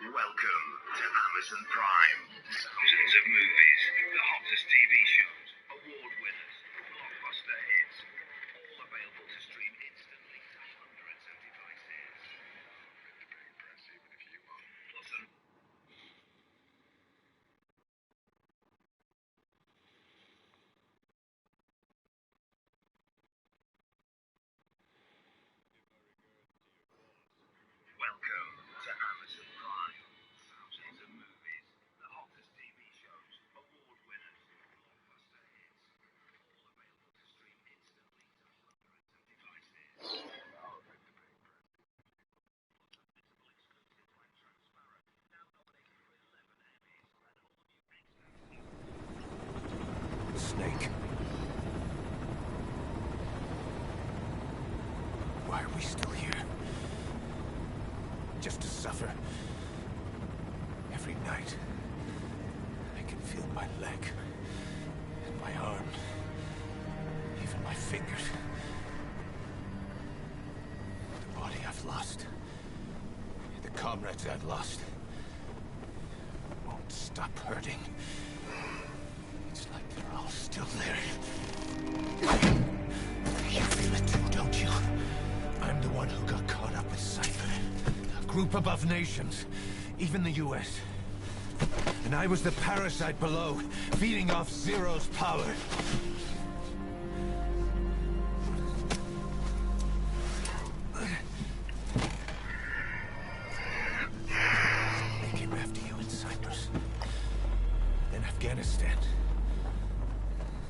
Welcome to Amazon Prime. Thousands of movies, the hottest TV shows, award winners, blockbuster hits, all available to stream instantly to hundreds of devices. Plus an welcome to Amazon Prime. Thousands of movies, the hottest TV shows, award winners, blockbuster hits, all available to stream instantly to hundreds of devices. Snake. Why are we still here? Just to suffer. Every night, I can feel my leg, and my arm, even my fingers. The body I've lost, the comrades I've lost, won't stop hurting. It's like they're all still there. You feel it too, don't you? I'm the one who got caught up with Cypher. A group above nations, even the US. And I was the parasite below, feeding off Zero's power. They came after you in Cyprus, then Afghanistan.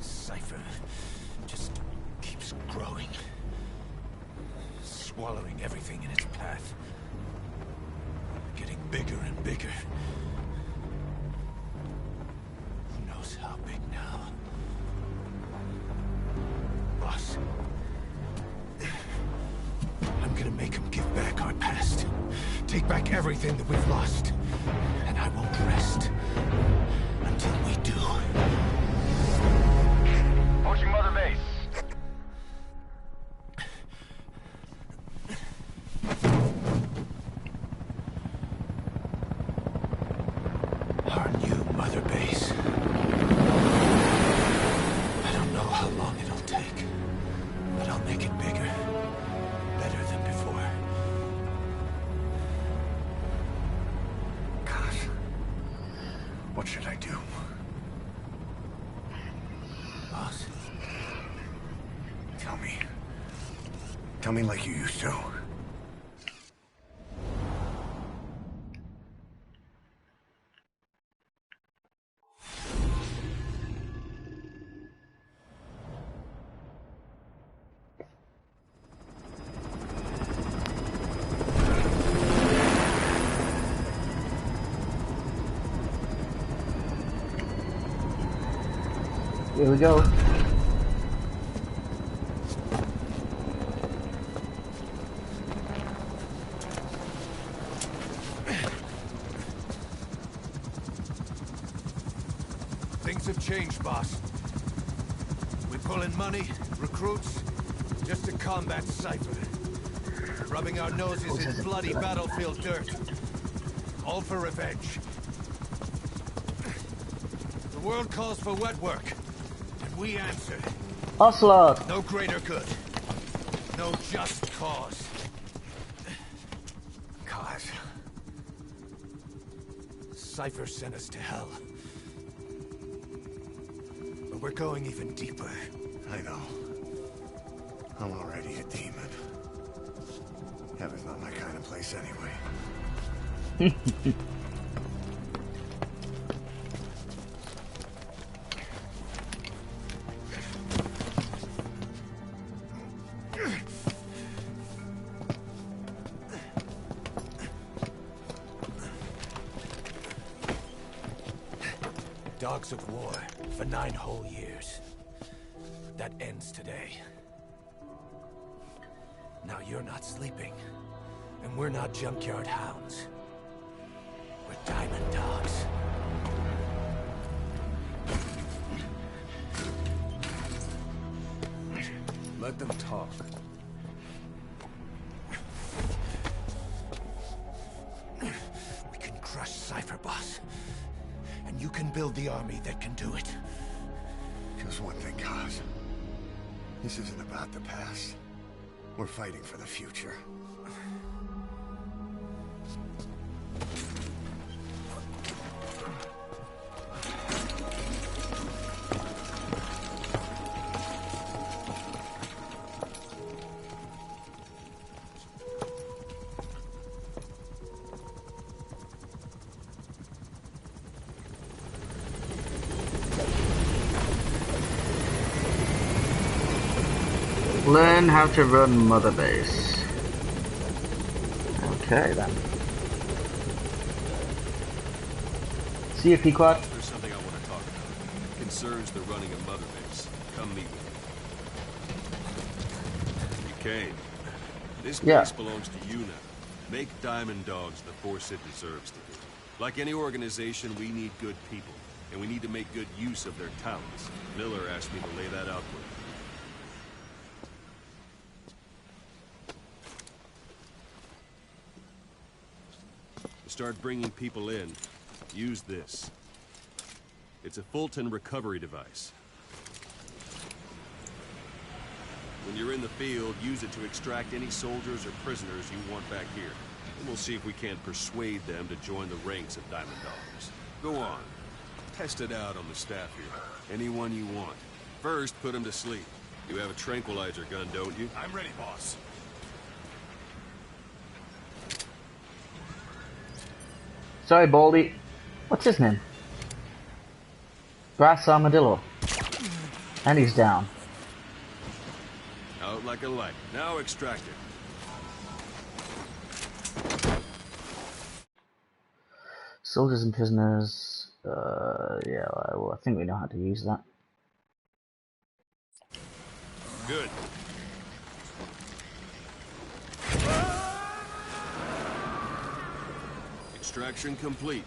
Cypher just keeps growing, swallowing everything in its path, getting bigger and bigger. Who knows how big now? Boss, I'm gonna make him give back our past, take back everything that we've lost, and I won't rest until we do. Approaching Mother Base. Our new Mother Base. I don't know how long it'll take, but I'll make it bigger, better than before. Gosh. What should I do? Boss, Tell me. Tell me like you used to. Here we go. things have changed, boss. We pull in money, recruits, just to combat Cypher. Rubbing our noses in bloody battlefield dirt. All for revenge. The world calls for wet work, and we answer. Hustler. No greater good. No just cause. Cause. Cypher sent us to hell. But we're going even deeper. I know. I'm already a demon. Heaven's not my kind of place anyway. Dogs of war for 9 whole years. That ends today. Now you're not sleeping, and we're not junkyard hounds. We're diamond dogs. Let them talk. We can build the army that can do it. Just one thing, Kaz. This isn't about the past. We're fighting for the future. Learn how to run Mother Base. Okay then. See you, Pequot. There's something I want to talk about. It concerns the running of Mother Base. Come meet with me. You came. This place belongs to you now. Make Diamond Dogs the force it deserves to be. Like any organization, we need good people, and we need to make good use of their talents. Miller asked me to lay that out for you. Start bringing people in, use this. It's a Fulton recovery device. When you're in the field, use it to extract any soldiers or prisoners you want back here. And we'll see if we can't persuade them to join the ranks of Diamond Dogs. Go on. Test it out on the staff here. Anyone you want. First, put them to sleep. You have a tranquilizer gun, don't you? I'm ready, boss. Sorry, Baldy. What's his name? Brass Armadillo. And he's down. Out like a light. Now extract it. Soldiers and prisoners. Yeah, well, I think we know how to use that. Good. Extraction complete.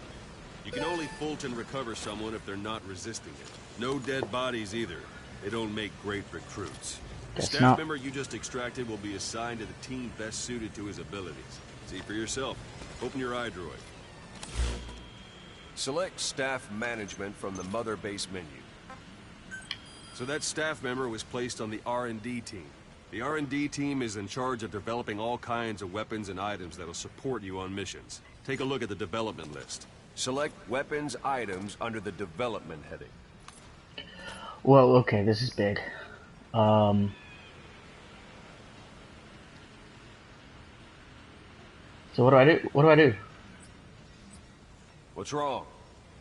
You can only Fulton recover someone if they're not resisting it. No dead bodies either. They don't make great recruits. The Guess staff not. member you just extracted will be assigned to the team best suited to his abilities. See for yourself. Open your eye droid. Select staff management from the Mother Base menu. So that staff member was placed on the R&D team. The R&D team is in charge of developing all kinds of weapons and items that'll support you on missions. Take a look at the development list. Select weapons items under the development heading. Well, okay, this is big. So what do I do? What do I do? What's wrong?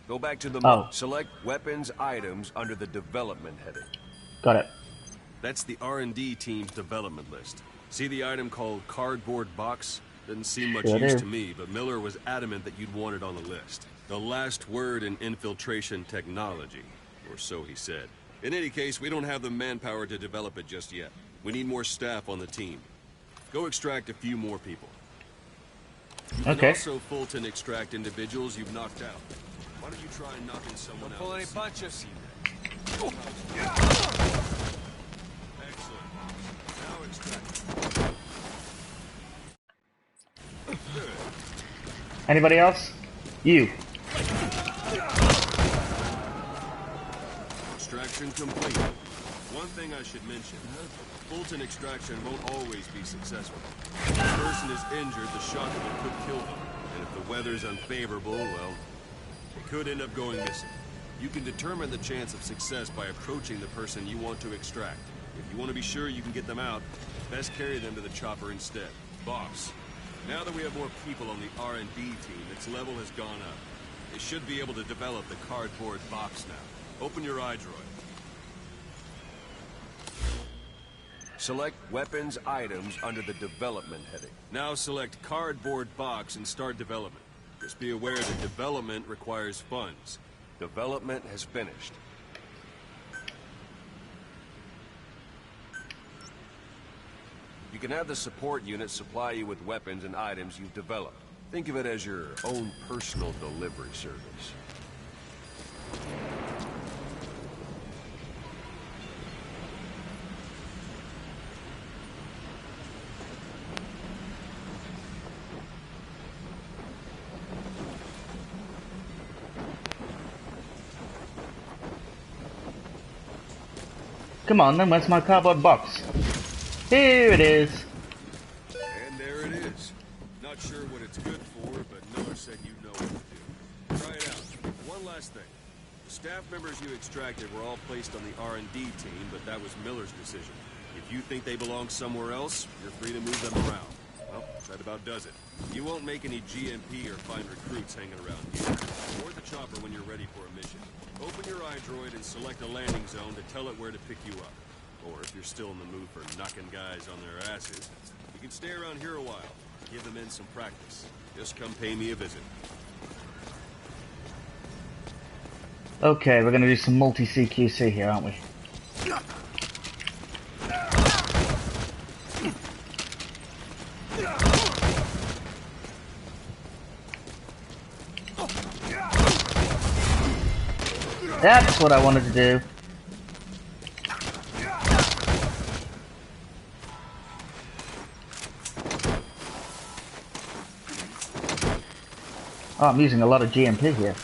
Go back to the select weapons items under the development heading. Got it. That's the R&D team's development list. See the item called cardboard box? Didn't seem much use to me, but Miller was adamant that you'd want it on the list. The last word in infiltration technology, or so he said. In any case, we don't have the manpower to develop it just yet. We need more staff on the team. Go extract a few more people. You can also Fulton extract individuals you've knocked out. Why don't you try knocking someone out? Don't pull any punches. Excellent. Now extract. Good. Anybody else? You. Extraction complete. One thing I should mention. Fulton extraction won't always be successful. If the person is injured, the shock of it could kill them. And if the weather's unfavorable, well, they could end up going missing. You can determine the chance of success by approaching the person you want to extract. If you want to be sure you can get them out, best carry them to the chopper instead. Boss, now that we have more people on the R&D team, its level has gone up. They should be able to develop the cardboard box now. Open your eye droid. Select weapons items under the development heading. Now select cardboard box and start development. Just be aware that development requires funds. Development has finished. You can have the support unit supply you with weapons and items you've developed. Think of it as your own personal delivery service. come on then, where's my cardboard box? Here it is. And there it is. Not sure what it's good for, but Miller said you know what to do. Try it out. One last thing. The staff members you extracted were all placed on the R&D team, but that was Miller's decision. If you think they belong somewhere else, you're free to move them around. Well, that about does it. You won't make any GMP or find recruits hanging around here. Board the chopper when you're ready for a mission. Open your iDroid and select a landing zone to tell it where to pick you up. Or if you're still in the mood for knocking guys on their asses, you can stay around here a while. Give the men some practice. Just come pay me a visit. Okay, we're gonna do some multi-CQC here, aren't we? That's what I wanted to do. Oh, I'm using a lot of GMP here.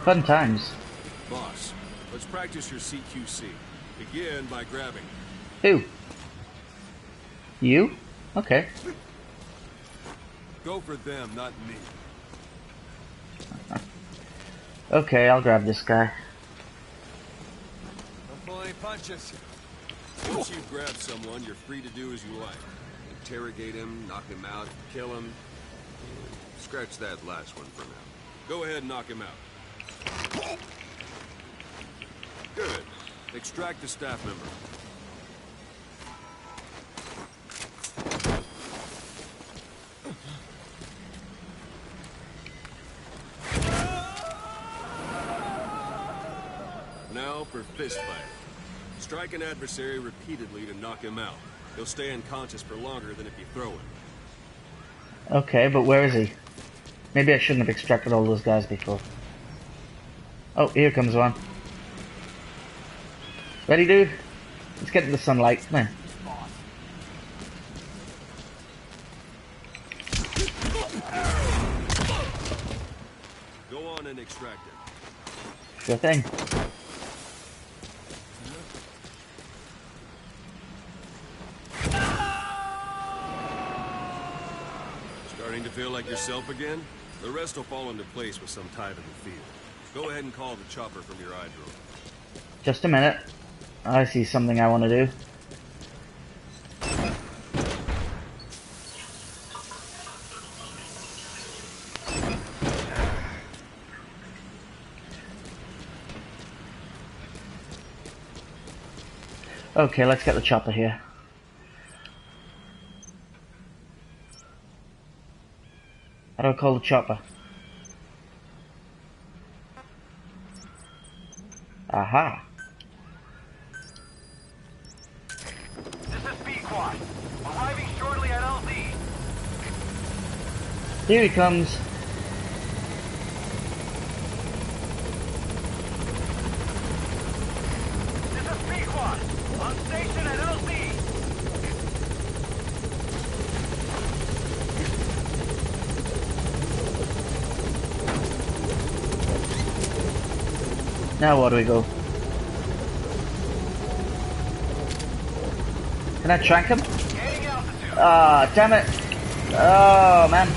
Fun times. Boss, let's practice your CQC. Begin by grabbing. Who? You? Okay. Go for them, not me. Okay, I'll grab this guy. Don't pull any punches. Once you've grabbed someone, you're free to do as you like. Interrogate him, knock him out, kill him. Scratch that last one for now. Go ahead and knock him out. Good. Extract the staff member. Now for fist fight. Strike an adversary repeatedly to knock him out. He'll stay unconscious for longer than if you throw him. Okay, but where is he? Maybe I shouldn't have extracted all those guys before. Oh, here comes one. Ready, dude? Let's get to the sunlight. Come here. Go on and extract him. Sure thing. Starting to feel like yourself again? The rest will fall into place with some time in the field. Go ahead and call the chopper from your iDroid. Just a minute. I see something I want to do. Okay, let's get the chopper here. How do I call the chopper? Aha! This is B-Quad. Arriving shortly at LZ. Here he comes. This is B-Quad. On station at LZ. Now where do we go? Can I track him? Gaining altitude. Ah, damn it! Oh man.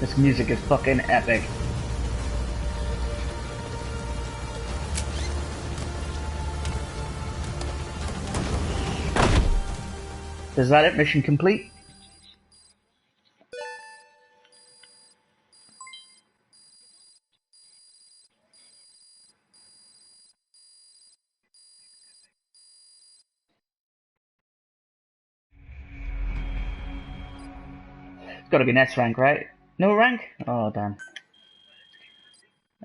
This music is fucking epic. Is that it? Mission complete? It's gotta be an S rank, right? No rank? Oh, damn.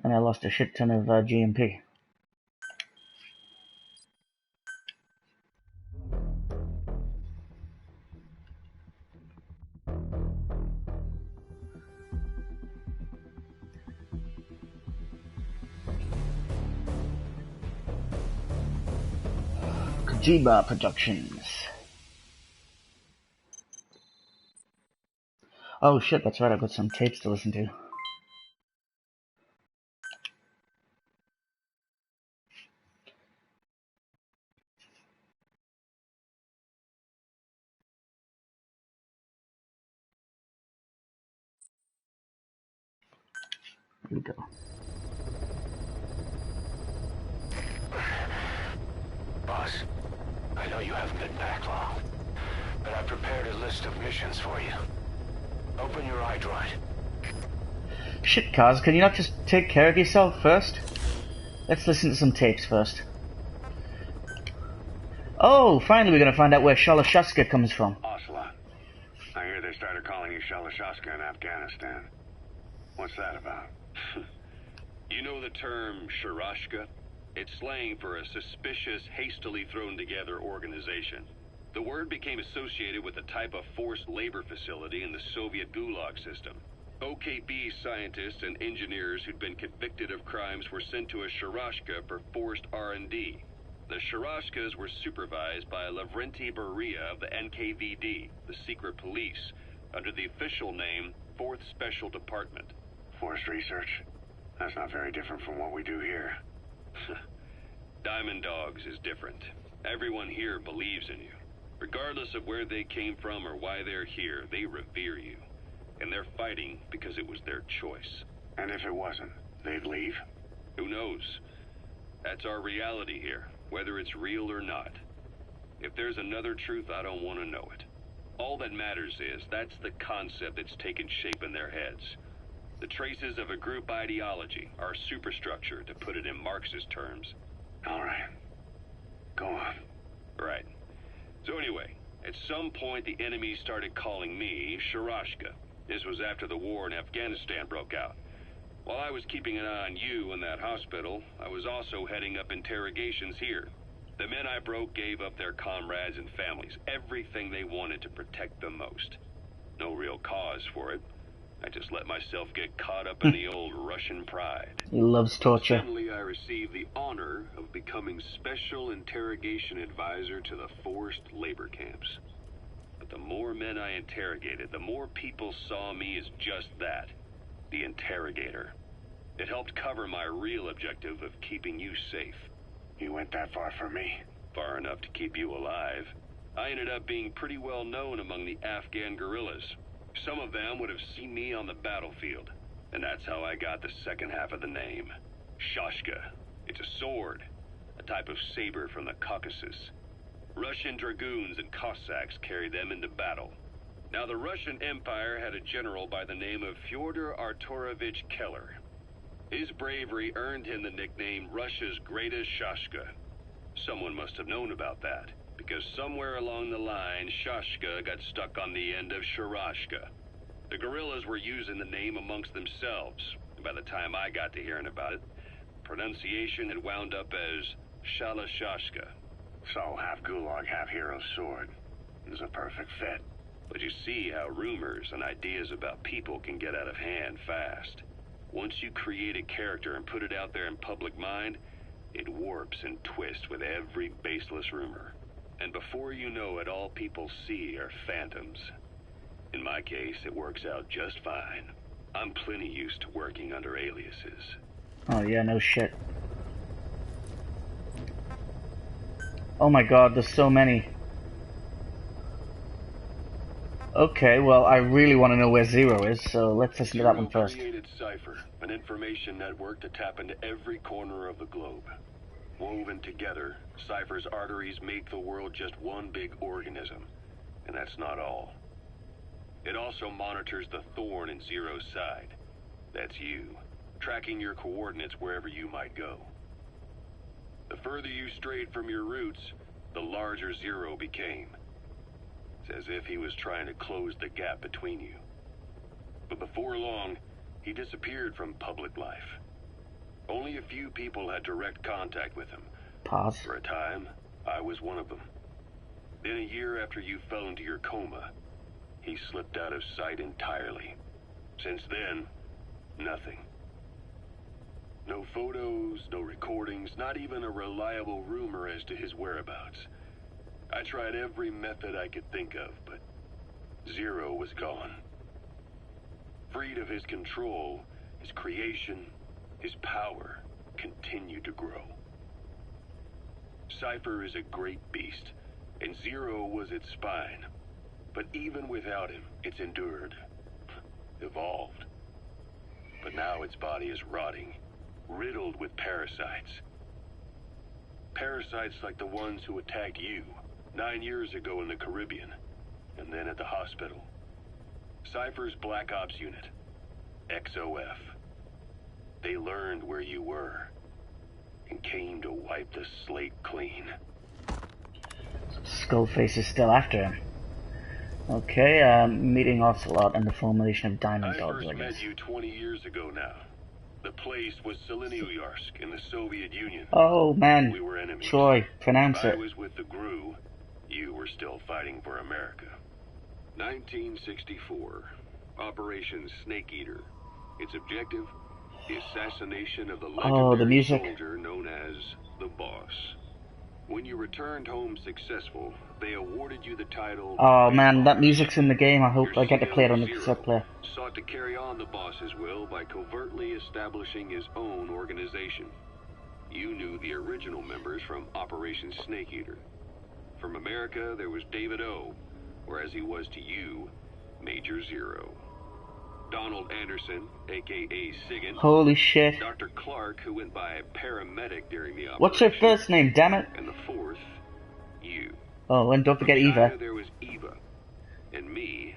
And I lost a shit ton of GMP. G-Bar Productions. Oh shit, that's right, I've got some tapes to listen to. Here we go. Boss, I know you haven't been back long, but I prepared a list of missions for you. Open your iDroid. Shit, Kaz, can you not just take care of yourself first? Let's listen to some tapes first. Oh, finally we're gonna find out where Shalashaska comes from. Ocelot. I hear they started calling you Shalashaska in Afghanistan. What's that about? You know the term Sharashka? It's slang for a suspicious, hastily thrown together organization. The word became associated with a type of forced labor facility in the Soviet Gulag system. OKB scientists and engineers who'd been convicted of crimes were sent to a Sharashka for forced R&D. The Sharashkas were supervised by Lavrenti Beria of the NKVD, the secret police, under the official name 4th Special Department. Forced research? That's not very different from what we do here. Diamond Dogs is different. Everyone here believes in you. Regardless of where they came from or why they're here, they revere you. And they're fighting because it was their choice. And if it wasn't, they'd leave? Who knows? That's our reality here, whether it's real or not. If there's another truth, I don't want to know it. All that matters is that's the concept that's taken shape in their heads. The traces of a group ideology, our superstructure, to put it in Marxist terms. All right. Go on. Right. So anyway, at some point the enemy started calling me Sharashka. This was after the war in Afghanistan broke out. While I was keeping an eye on you in that hospital, I was also heading up interrogations here. The men I broke gave up their comrades and families, everything they wanted to protect them most. No real cause for it. I just let myself get caught up in the old Russian pride. He loves torture. Suddenly I received the honor of becoming Special Interrogation Advisor to the forced labor camps. But the more men I interrogated, the more people saw me as just that, the interrogator. It helped cover my real objective of keeping you safe. You went that far for me? Far enough to keep you alive. I ended up being pretty well known among the Afghan guerrillas. Some of them would have seen me on the battlefield, and that's how I got the second half of the name. Shashka. It's a sword, a type of saber from the Caucasus. Russian dragoons and Cossacks carried them into battle. Now, the Russian Empire had a general by the name of Fyodor Arturovich Keller. His bravery earned him the nickname Russia's Greatest Shashka. Someone must have known about that, because somewhere along the line, Shashka got stuck on the end of Sharashka. The guerrillas were using the name amongst themselves, and by the time I got to hearing about it, pronunciation had wound up as Shalashashka. So, half Gulag, half Hero Sword. It was a perfect fit. But you see how rumors and ideas about people can get out of hand fast. Once you create a character and put it out there in public mind, it warps and twists with every baseless rumor. And before you know it, all people see are phantoms. In my case, it works out just fine. I'm plenty used to working under aliases. Oh yeah, no shit. Oh my god, there's so many. Okay, well, I really want to know where Zero is, so let's listen to that one first. Created Cypher, an information network to tap into every corner of the globe. Woven together, Cypher's arteries make the world just one big organism. And that's not all. It also monitors the thorn in Zero's side. That's you, tracking your coordinates wherever you might go. The further you strayed from your roots, the larger Zero became. It's as if he was trying to close the gap between you. But before long, he disappeared from public life. Only a few people had direct contact with him. Pause. For a time, I was one of them. Then a year after you fell into your coma, he slipped out of sight entirely. Since then, nothing. No photos, no recordings, not even a reliable rumor as to his whereabouts. I tried every method I could think of, but Zero was gone. Freed of his control, his creation, his power continued to grow. Cypher is a great beast, and Zero was its spine. But even without him, it's endured, evolved. But now its body is rotting, riddled with parasites. Parasites like the ones who attacked you 9 years ago in the Caribbean, and then at the hospital. Cypher's Black Ops unit, XOF. They learned where you were, and came to wipe the slate clean. Skullface is still after him. Okay, meeting Ocelot and the formation of Diamond I Dogs, I first guess. met you 20 years ago now. The place was Selenoyarsk in the Soviet Union. Oh man, We were enemies. Troy, pronounce I it. was with the GRU. You were still fighting for America. 1964. Operation Snake Eater. Its objective? The assassination of the Oh, the legendary music. soldier known as the Boss. When you returned home successful, they awarded you the title... Oh Big man, that Boss. music's in the game. I hope Your I get to play it on the CO cassette player. sought to carry on the boss's will by covertly establishing his own organization. You knew the original members from Operation Snake Eater. From America, there was David O, whereas he was to you, Major Zero. Donald Anderson, aka Sigan. Holy shit. Dr. Clark, who went by paramedic during the operation. What's her first name, damn it? And the fourth, you. Oh, and don't forget From China, Eva. there was Eva. And me,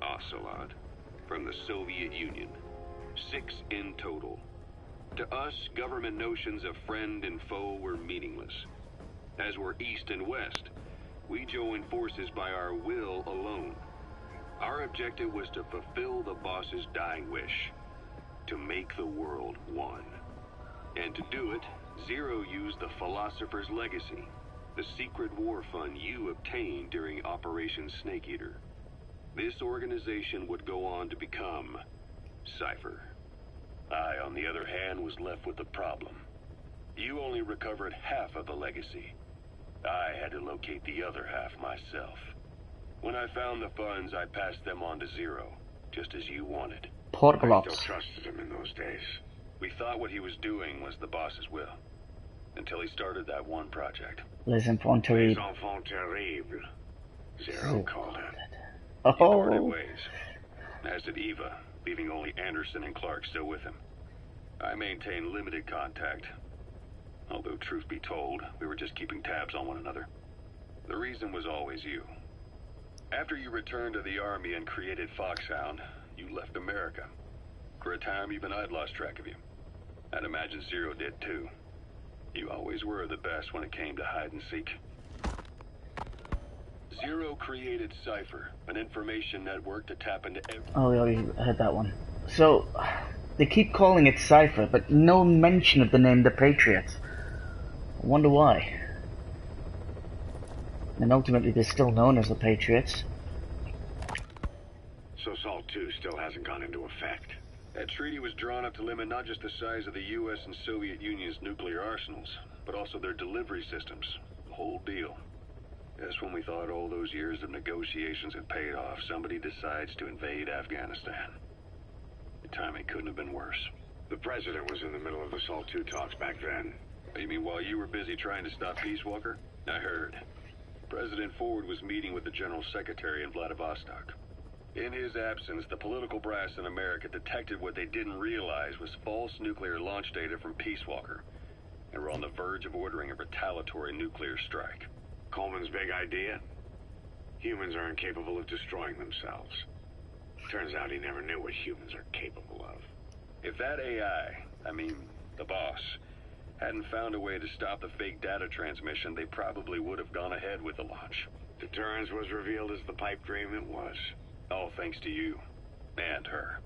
Ocelot, from the Soviet Union. 6 in total. To us, government notions of friend and foe were meaningless. As were East and West, we joined forces by our will alone. Our objective was to fulfill the boss's dying wish. To make the world one. And to do it, Zero used the Philosopher's Legacy, the secret war fund you obtained during Operation Snake Eater. This organization would go on to become Cypher. I, on the other hand, was left with the problem. You only recovered half of the legacy. I had to locate the other half myself. When I found the funds, I passed them on to Zero, just as you wanted. Portable I Ops. still trusted him in those days. We thought what he was doing was the boss's will. Until he started that one project. Les Enfants Terribles. Les enfants terribles, Zero called it. He parted Oh, ways, as did Eva, leaving only Anderson and Clark still with him. I maintained limited contact. Although, truth be told, we were just keeping tabs on one another. The reason was always you. After you returned to the Army and created Foxhound, you left America. For a time, even I'd lost track of you. I'd imagine Zero did too. You always were the best when it came to hide and seek. Zero created Cypher, an information network to tap into every... oh, we already heard that one. So, they keep calling it Cypher, but no mention of the name the Patriots. I wonder why. And ultimately, they're still known as the Patriots. So SALT 2 still hasn't gone into effect. That treaty was drawn up to limit not just the size of the U.S. and Soviet Union's nuclear arsenals, but also their delivery systems. The whole deal. Just when we thought all those years of negotiations had paid off, somebody decides to invade Afghanistan. The timing couldn't have been worse. The president was in the middle of the SALT 2 talks back then. You mean while you were busy trying to stop Peace Walker? I heard. President Ford was meeting with the General Secretary in Vladivostok. In his absence, the political brass in America detected what they didn't realize was false nuclear launch data from Peace Walker, and were on the verge of ordering a retaliatory nuclear strike. Coleman's big idea? Humans are incapable of destroying themselves. Turns out he never knew what humans are capable of. If that AI, I mean, the boss, hadn't found a way to stop the fake data transmission, they probably would have gone ahead with the launch. Deterrence was revealed as the pipe dream it was. All thanks to you. And her.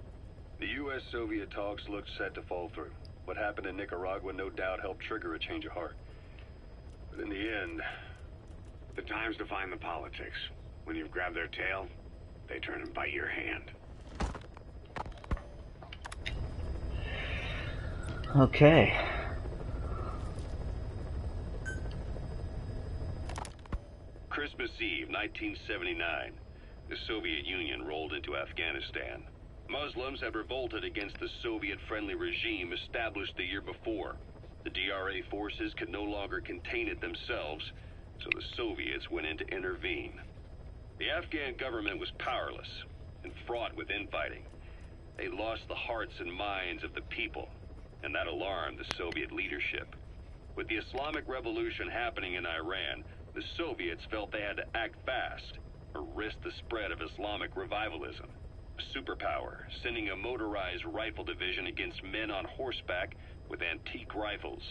The U.S.-Soviet talks looked set to fall through. What happened in Nicaragua no doubt helped trigger a change of heart. But in the end... The time's to find the politics. When you've grabbed their tail, they turn and bite your hand. Okay. Christmas Eve, 1979, the Soviet Union rolled into Afghanistan. Muslims had revolted against the Soviet-friendly regime established the year before. The DRA forces could no longer contain it themselves, so the Soviets went in to intervene. The Afghan government was powerless and fraught with infighting. They lost the hearts and minds of the people, and that alarmed the Soviet leadership. With the Islamic Revolution happening in Iran, the Soviets felt they had to act fast or risk the spread of Islamic revivalism. A superpower, sending a motorized rifle division against men on horseback with antique rifles.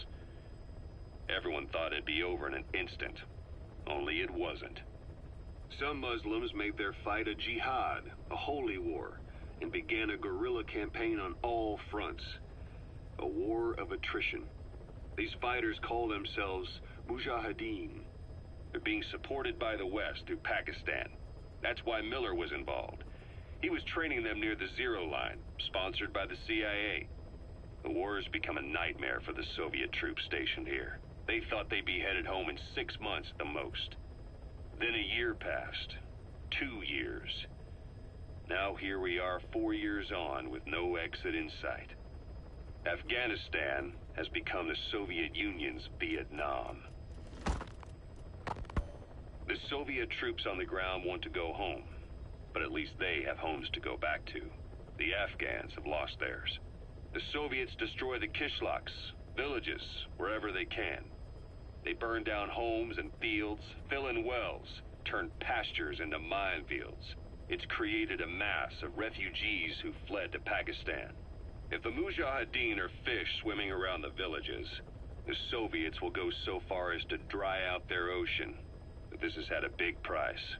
Everyone thought it'd be over in an instant, only it wasn't. Some Muslims made their fight a jihad, a holy war, and began a guerrilla campaign on all fronts. A war of attrition. These fighters call themselves Mujahideen. They're being supported by the West through Pakistan. That's why Miller was involved. He was training them near the Zero Line, sponsored by the CIA. The war has become a nightmare for the Soviet troops stationed here. They thought they'd be headed home in 6 months at the most. Then a year passed. 2 years. Now here we are 4 years on with no exit in sight. Afghanistan has become the Soviet Union's Vietnam. The Soviet troops on the ground want to go home, but at least they have homes to go back to. The Afghans have lost theirs. The Soviets destroy the kishlaks, villages, wherever they can. They burn down homes and fields, fill in wells, turn pastures into minefields. It's created a mass of refugees who fled to Pakistan. If the Mujahideen are fish swimming around the villages, the Soviets will go so far as to dry out their ocean. But this has had a big price.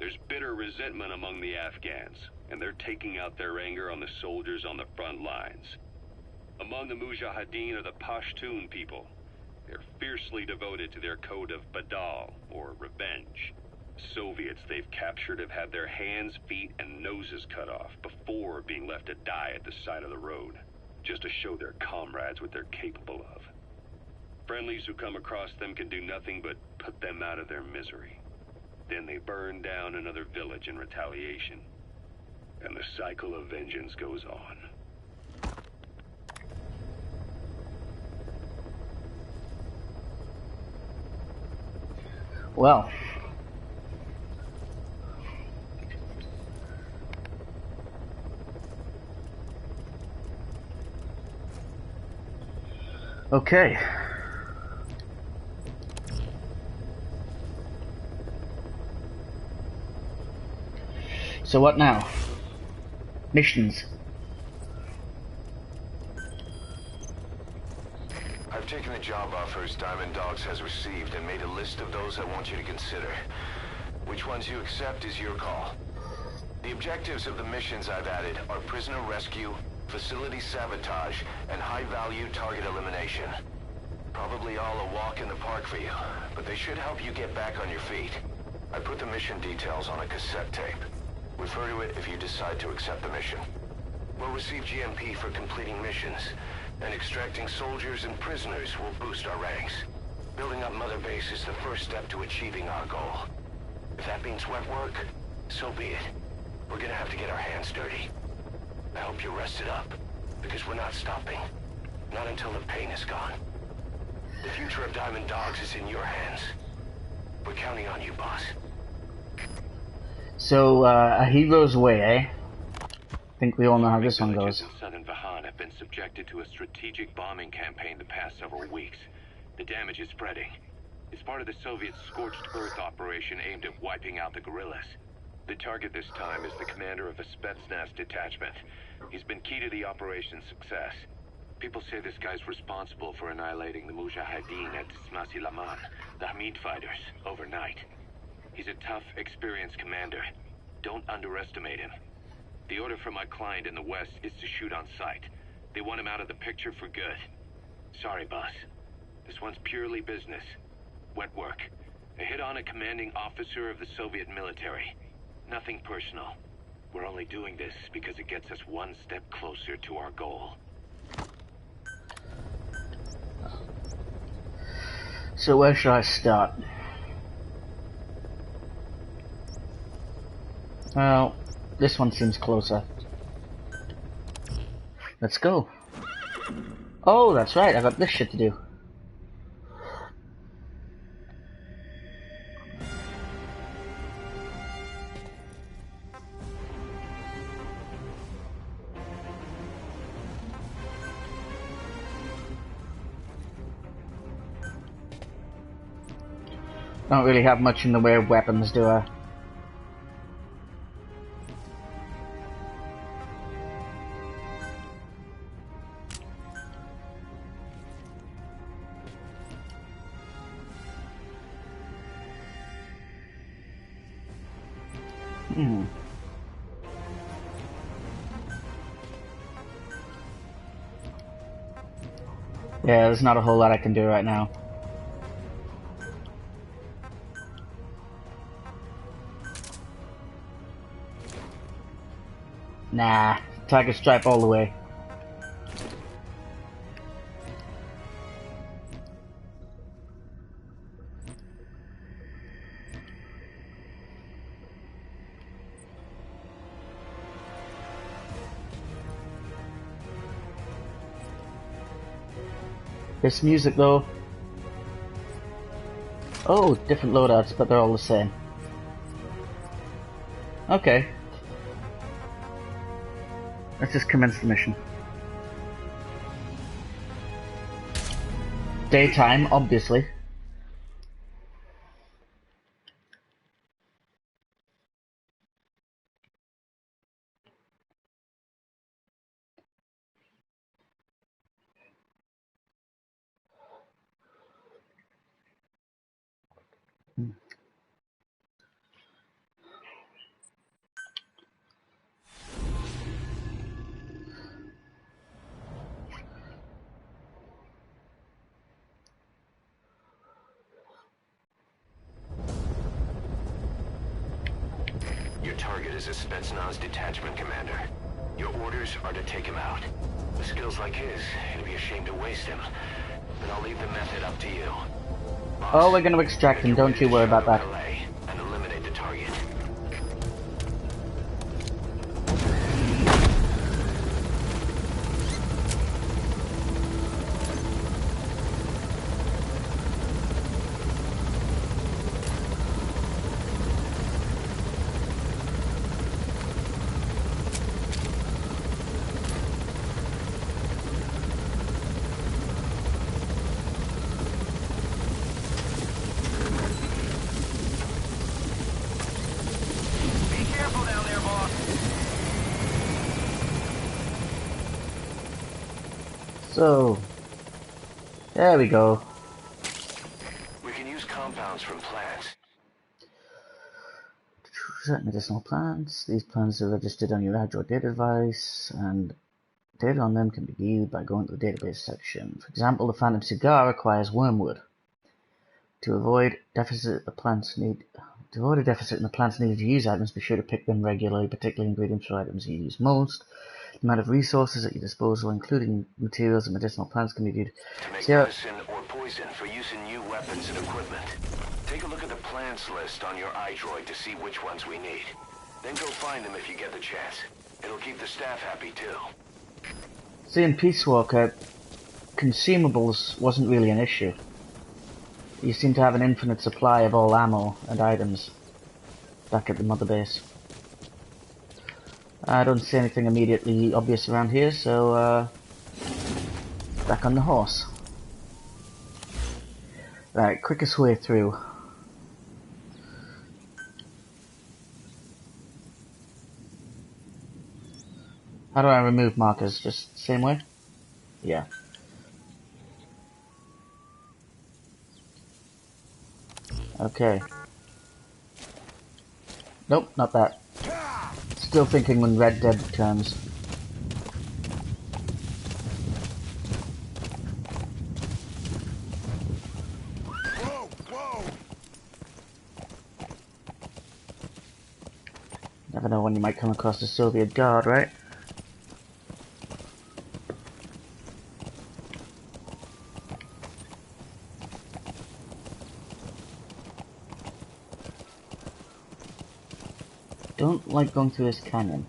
There's bitter resentment among the Afghans, and they're taking out their anger on the soldiers on the front lines. Among the Mujahideen are the Pashtun people. They're fiercely devoted to their code of Badal, or revenge. Soviets they've captured have had their hands, feet, and noses cut off before being left to die at the side of the road, just to show their comrades what they're capable of. Friendlies who come across them can do nothing but put them out of their misery. Then they burn down another village in retaliation. And the cycle of vengeance goes on. Well. Okay. So what now? Missions. I've taken the job offers Diamond Dogs has received and made a list of those I want you to consider. Which ones you accept is your call. The objectives of the missions I've added are prisoner rescue, facility sabotage, and high-value target elimination. Probably all a walk in the park for you, but they should help you get back on your feet. I put the mission details on a cassette tape. Refer to it if you decide to accept the mission. We'll receive GMP for completing missions, and extracting soldiers and prisoners will boost our ranks. Building up Mother Base is the first step to achieving our goal. If that means wet work, so be it. We're gonna have to get our hands dirty. I hope you're rested up, because we're not stopping. Not until the pain is gone. The future of Diamond Dogs is in your hands. We're counting on you, boss. So, a hero's way, eh? I think we all know how this one goes. Villages in southern Vahan have been subjected to a strategic bombing campaign the past several weeks. The damage is spreading. It's part of the Soviet scorched earth operation aimed at wiping out the guerrillas. The target this time is the commander of a Spetsnaz detachment. He's been key to the operation's success. People say this guy's responsible for annihilating the Mujahideen at Smasi Laman, the Hamid fighters, overnight. He's a tough, experienced commander. Don't underestimate him. The order from my client in the West is to shoot on sight. They want him out of the picture for good. Sorry, boss. This one's purely business. Wet work. A hit on a commanding officer of the Soviet military. Nothing personal. We're only doing this because it gets us one step closer to our goal. So where should I start? Well, this one seems closer. Let's go. Oh, that's right, I got this shit to do. Don't really have much in the way of weapons, do I? Yeah, there's not a whole lot I can do right now. Nah, Tiger Stripe all the way. This music though. Oh, different loadouts, but they're all the same. Okay. Let's just commence the mission. Daytime, obviously. Your target is a Spetsnaz detachment commander. Your orders are to take him out. With skills like his, it'd be a shame to waste him. But I'll leave the method up to you. Boss, Oh, we're gonna extract him, don't you worry about that. and eliminate the target. So, there we go. We can use compounds from plants. Certain medicinal plants. These plants are registered on your Android data device, and data on them can be viewed by going to the database section. For example, the Phantom Cigar requires wormwood. To avoid a deficit in the plants needed to use items, be sure to pick them regularly, particularly ingredients for items you use most. The amount of resources at your disposal, including materials and medicinal plants, can be viewed. To make So, medicine or poison for use in new weapons and equipment. Take a look at the plants list on your iDroid to see which ones we need. Then go find them if you get the chance. It'll keep the staff happy too. see, in Peace Walker, consumables wasn't really an issue. You seem to have an infinite supply of all ammo and items back at the mother base. I don't see anything immediately obvious around here, so back on the horse. Right, quickest way through. How do I remove markers? Just same way? Yeah. Okay. Nope, not that. Still thinking when Red Dead comes. Whoa, whoa! Never know when you might come across a Soviet guard, right? don't like going through this canyon.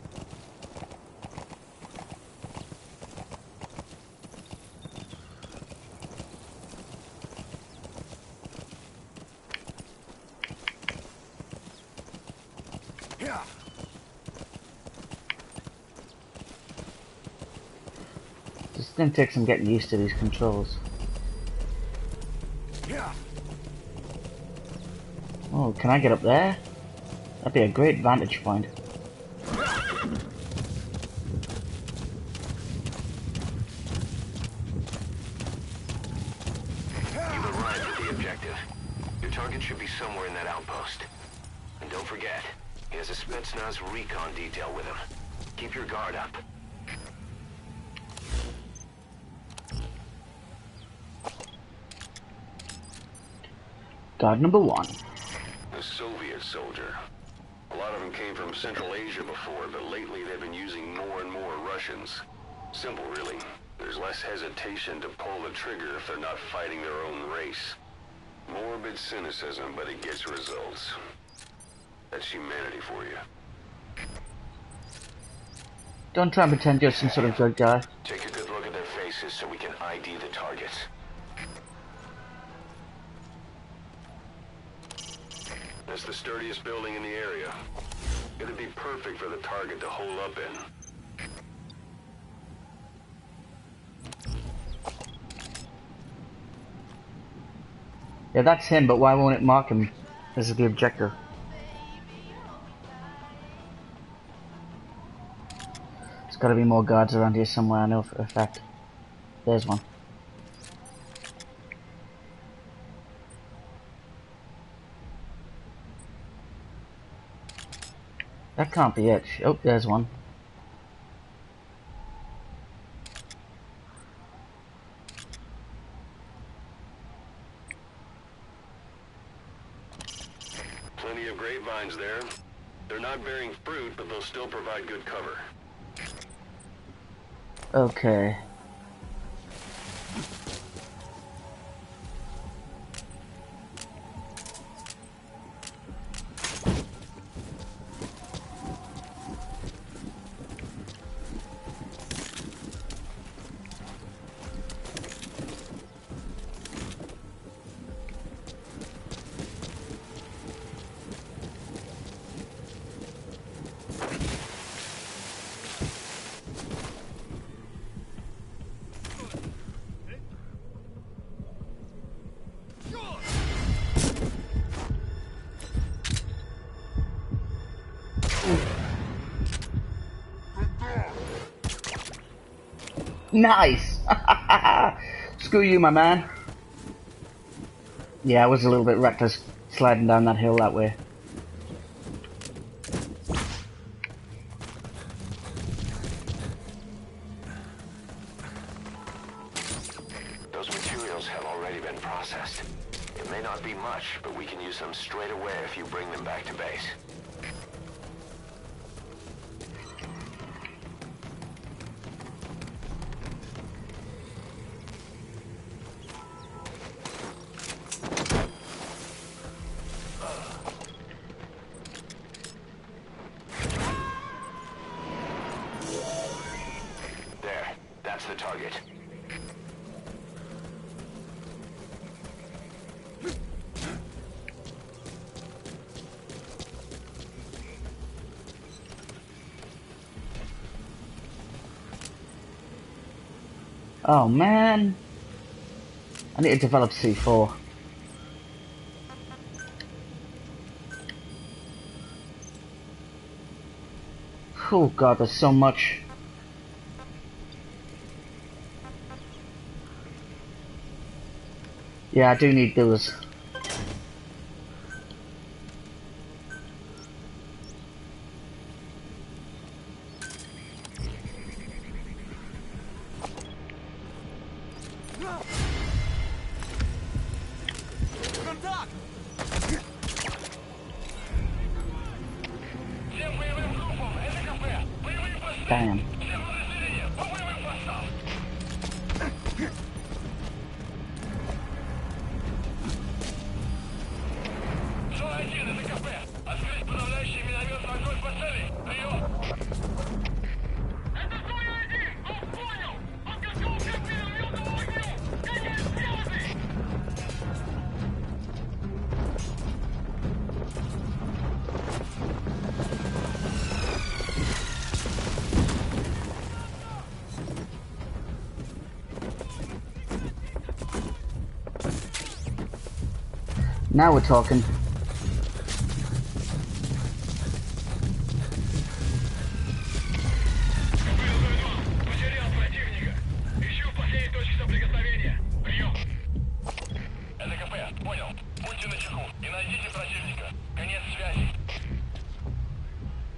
It's gonna take some getting used to these controls. Oh, can I get up there? That'd be a great vantage point. You've arrived at the objective. Your target should be somewhere in that outpost. And don't forget, he has a Spetsnaz recon detail with him. Keep your guard up. Guard number 1. The Soviet soldier. A lot of them came from Central Asia before, but lately they've been using more and more Russians. Simple, really. There's less hesitation to pull the trigger if they're not fighting their own race. Morbid cynicism, but it gets results. That's humanity for you. Don't try and pretend you're some sort of good guy. Take a good look at their faces so we can ID the targets. That's the sturdiest building in the area. It'd be perfect for the target to hole up in. Yeah, that's him, but why won't it mark him? This is the objective. There's gotta be more guards around here somewhere, I know for a fact. There's one. That can't be it. Oh, there's one. Plenty of grapevines there. They're not bearing fruit, but they'll still provide good cover. Okay. Nice! Screw you, my man. Yeah, I was a little bit reckless sliding down that hill that way. Those materials have already been processed. It may not be much, but we can use them straight away if you bring them back to base. That's the target. Oh man, I need to develop C4. Oh god, there's so much. Yeah, I do need those. Damn. Now we're talking.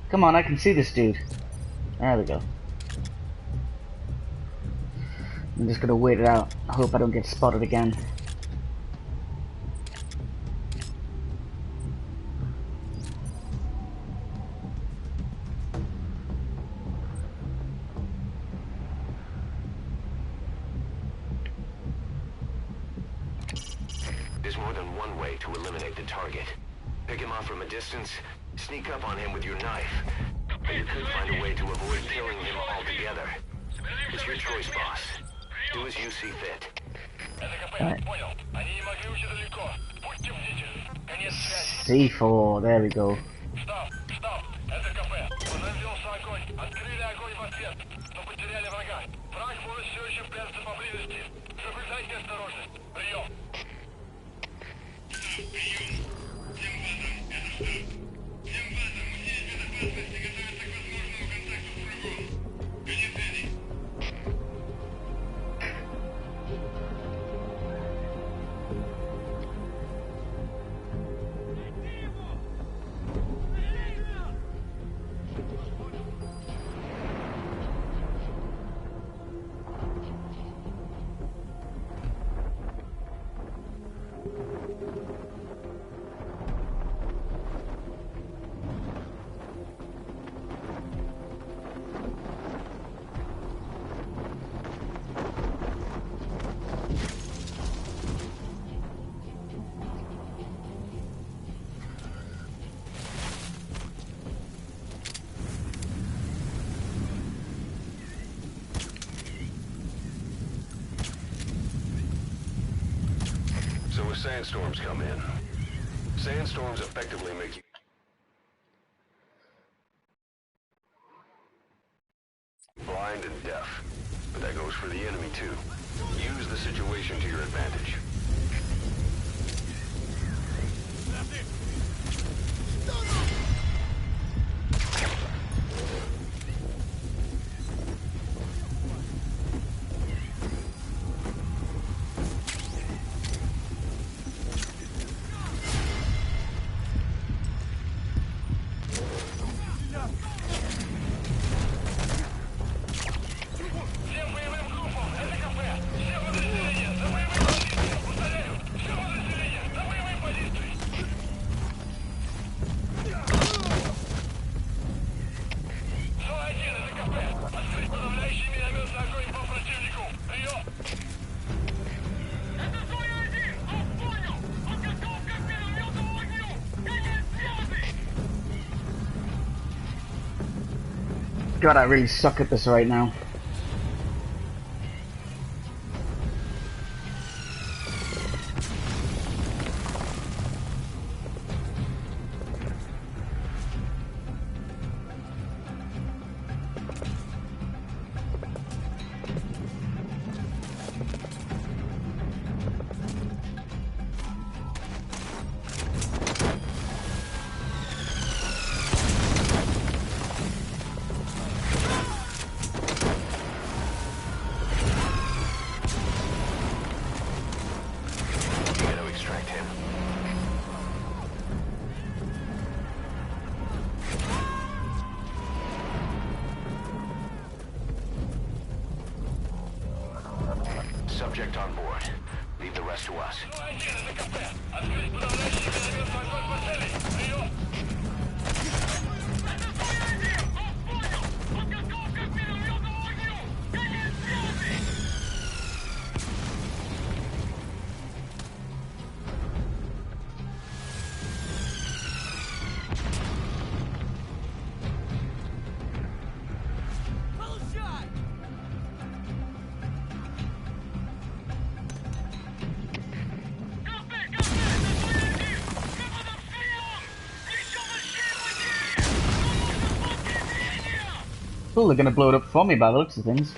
Come on, I can see this dude. There we go. I'm just gonna wait it out. I hope I don't get spotted again. There's more than one way to eliminate the target. Pick him off from a distance, sneak up on him with your knife. Or you could find a way to avoid killing him altogether. It's your choice, boss. Do as you see fit. Right. C4, there we go. So as sandstorms come in, sandstorms effectively make you blind and deaf. But that goes for the enemy too. Use the situation to your advantage. God, I really suck at this right now. Subject on board. Leave the rest to us. Cool, they're gonna blow it up for me by the looks of things.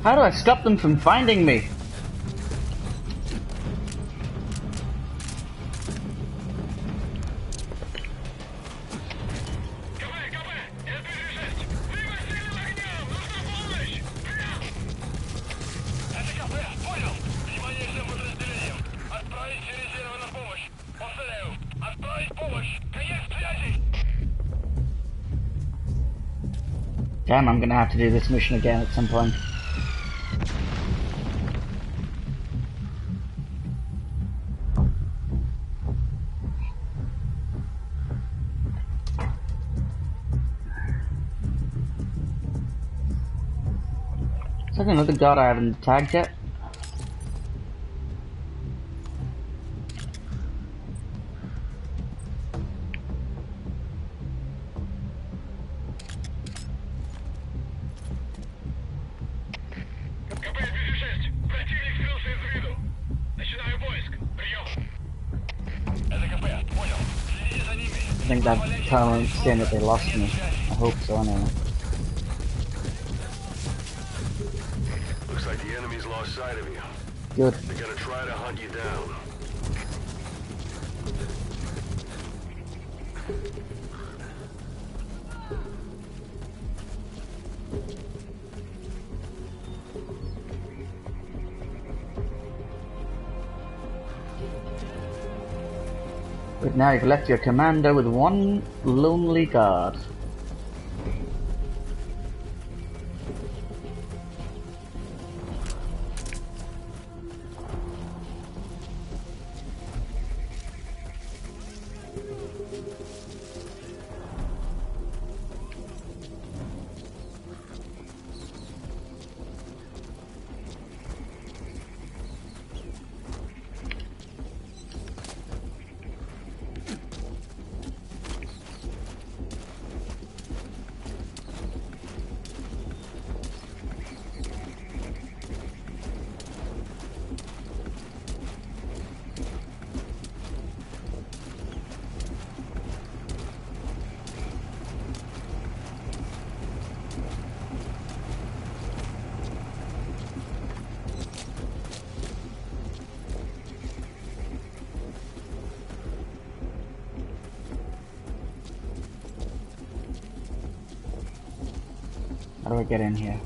How do I stop them from finding me? Damn, I'm gonna have to do this mission again at some point. Is there another guard I haven't tagged yet? I think that talent saying that they lost me. I hope so anyway. Looks like the enemy's lost sight of you. Good. They're gonna try to hunt you down. But now you've left your commander with one lonely guard. How do I get in here?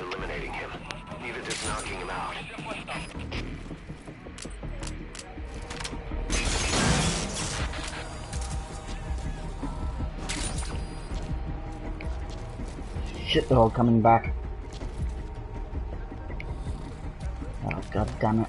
Eliminating him. Neither does knocking him out. Shit, they're all coming back. Oh, god damn it.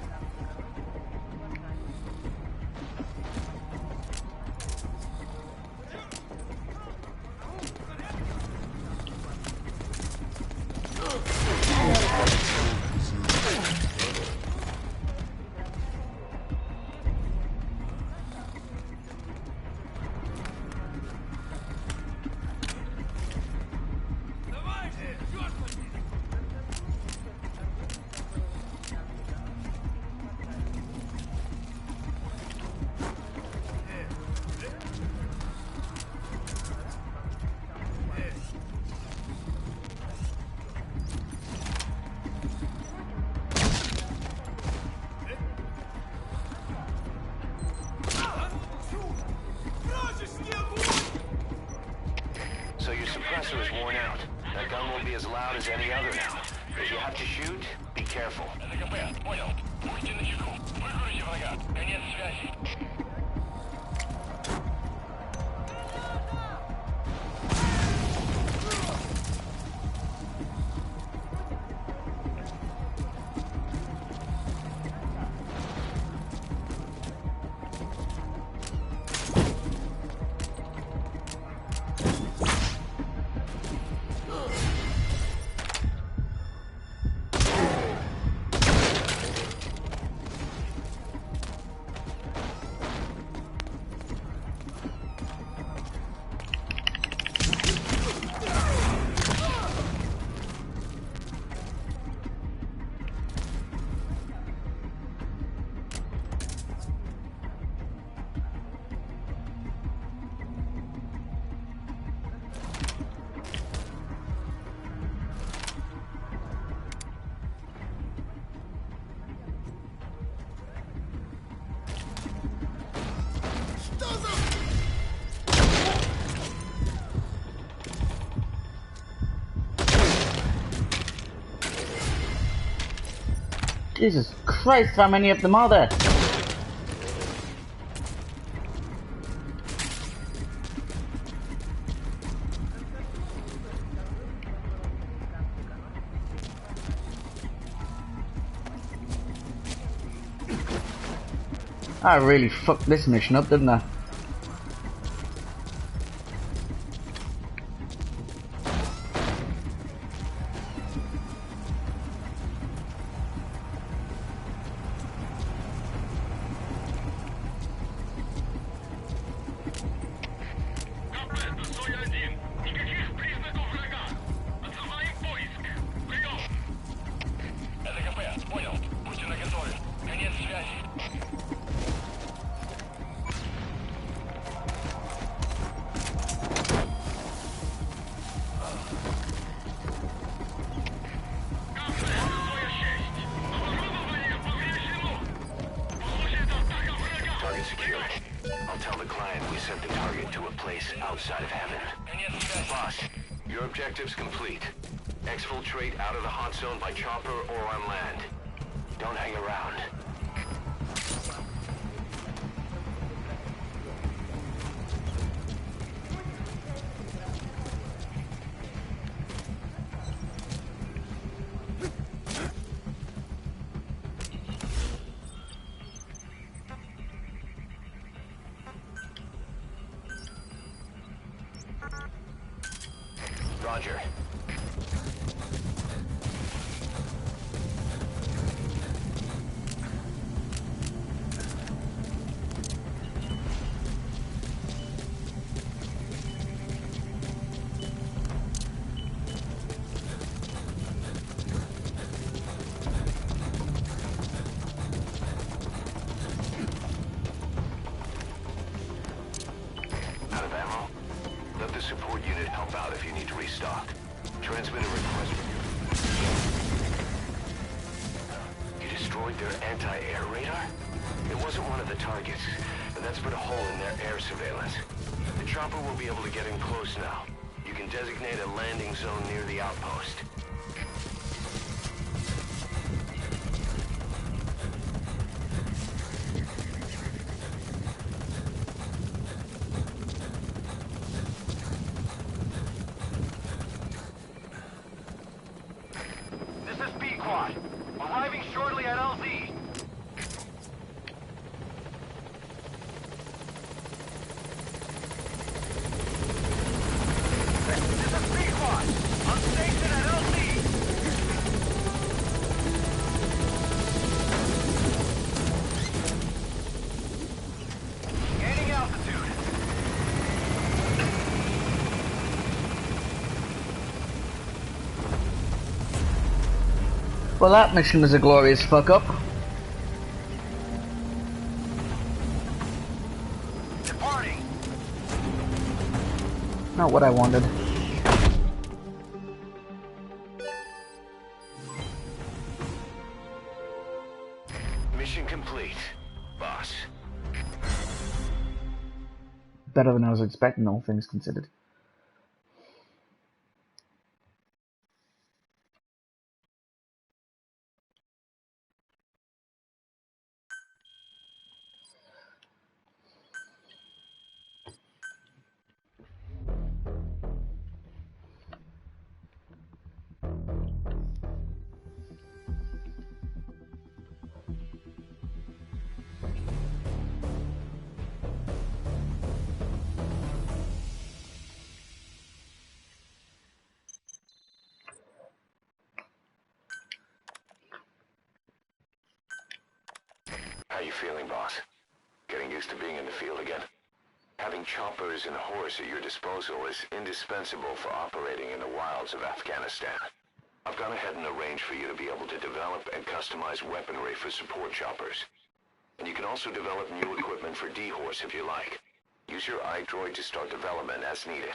suppressor is worn out. That gun won't be as loud as any other now. If you have to shoot, be careful. Jesus Christ, how many of them are there? I really fucked this mission up, didn't I? Objectives complete. Exfiltrate out of the hot zone by chopper or on land. Don't hang around. Roger. Out of ammo? Let the support unit help out if you need to restock. Transmit a request from you. You destroyed their anti-air radar? It wasn't one of the targets, but that's put a hole in their air surveillance. The chopper will be able to get in close now. You can designate a landing zone near the outpost. Arriving shortly at LZ. This is B-Quad. On station at LZ. Gaining altitude. Well, that mission was a glorious fuck up. Departing. Not what I wanted. Mission complete, boss. Better than I was expecting, all things considered. How you feeling, boss? Getting used to being in the field again? Having choppers and horse at your disposal is indispensable for operating in the wilds of Afghanistan. I've gone ahead and arranged for you to be able to develop and customize weaponry for support choppers. And you can also develop new equipment for D-Horse if you like. Use your iDroid to start development as needed.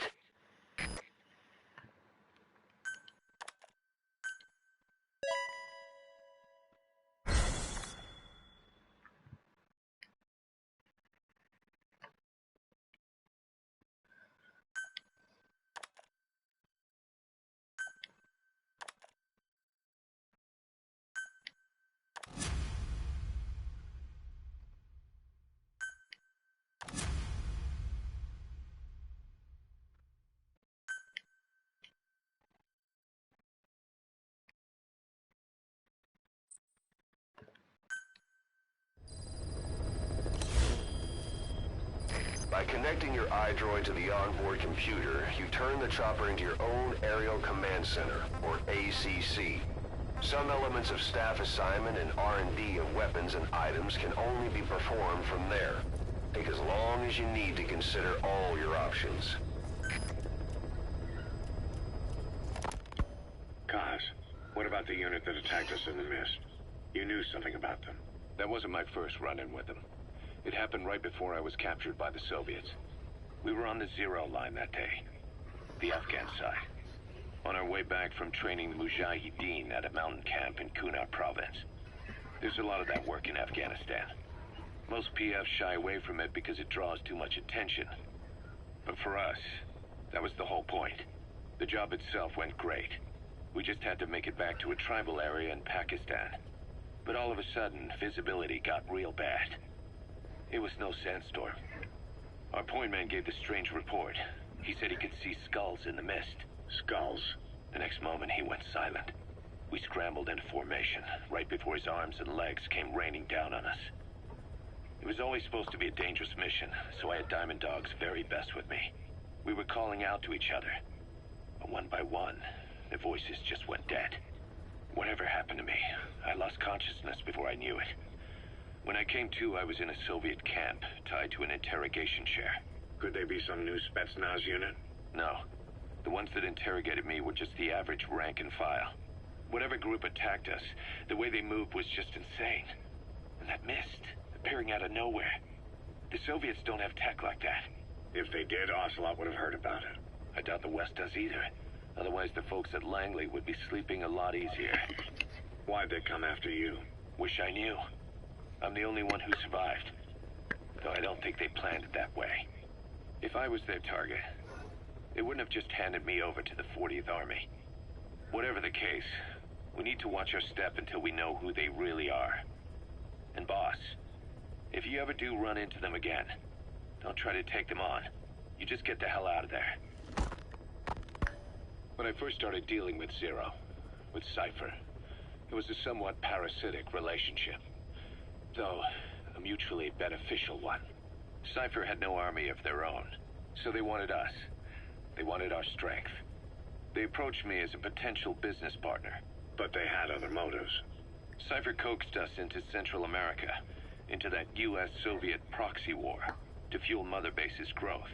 By connecting your iDroid to the onboard computer, you turn the chopper into your own Aerial Command Center, or ACC. Some elements of staff assignment and R&D of weapons and items can only be performed from there. Take as long as you need to consider all your options. Kaz, what about the unit that attacked us in the mist? You knew something about them. That wasn't my first run-in with them. It happened right before I was captured by the Soviets. We were on the Zero line that day, the Afghan side, on our way back from training the Mujahideen at a mountain camp in Kunar province. There's a lot of that work in Afghanistan. Most PFs shy away from it because it draws too much attention. But for us, that was the whole point. The job itself went great. We just had to make it back to a tribal area in Pakistan. But all of a sudden, visibility got real bad. It was no sandstorm. Our point man gave this strange report. He said he could see skulls in the mist. Skulls? The next moment, he went silent. We scrambled into formation, right before his arms and legs came raining down on us. It was always supposed to be a dangerous mission, so I had Diamond Dog's very best with me. We were calling out to each other. But one by one, the voices just went dead. Whatever happened to me, I lost consciousness before I knew it. When I came to, I was in a Soviet camp, tied to an interrogation chair. Could they be some new Spetsnaz unit? No. The ones that interrogated me were just the average rank and file. Whatever group attacked us, the way they moved was just insane. And that mist, appearing out of nowhere. The Soviets don't have tech like that. If they did, Ocelot would have heard about it. I doubt the West does either. Otherwise, the folks at Langley would be sleeping a lot easier. Why'd they come after you? Wish I knew. I'm the only one who survived. Though I don't think they planned it that way. If I was their target, they wouldn't have just handed me over to the 40th Army. Whatever the case, we need to watch our step until we know who they really are. And boss, if you ever do run into them again, don't try to take them on. You just get the hell out of there. When I first started dealing with Zero, with Cypher, it was a somewhat parasitic relationship. Though a mutually beneficial one. Cypher had no army of their own, so they wanted us. They wanted our strength. They approached me as a potential business partner. But they had other motives. Cypher coaxed us into Central America, into that US-Soviet proxy war, to fuel Mother Base's growth.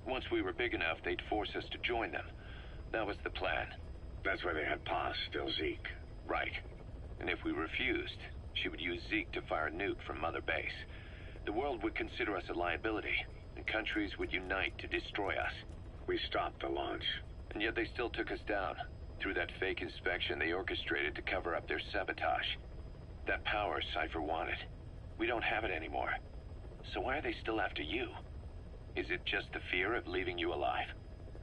Once we were big enough, they'd force us to join them. That was the plan. That's why they had Paz, still Zeke. Right. And if we refused, she would use Zeke to fire a nuke from Mother Base. The world would consider us a liability, and countries would unite to destroy us. We stopped the launch. And yet they still took us down, through that fake inspection they orchestrated to cover up their sabotage. That power Cypher wanted. We don't have it anymore. So why are they still after you? Is it just the fear of leaving you alive?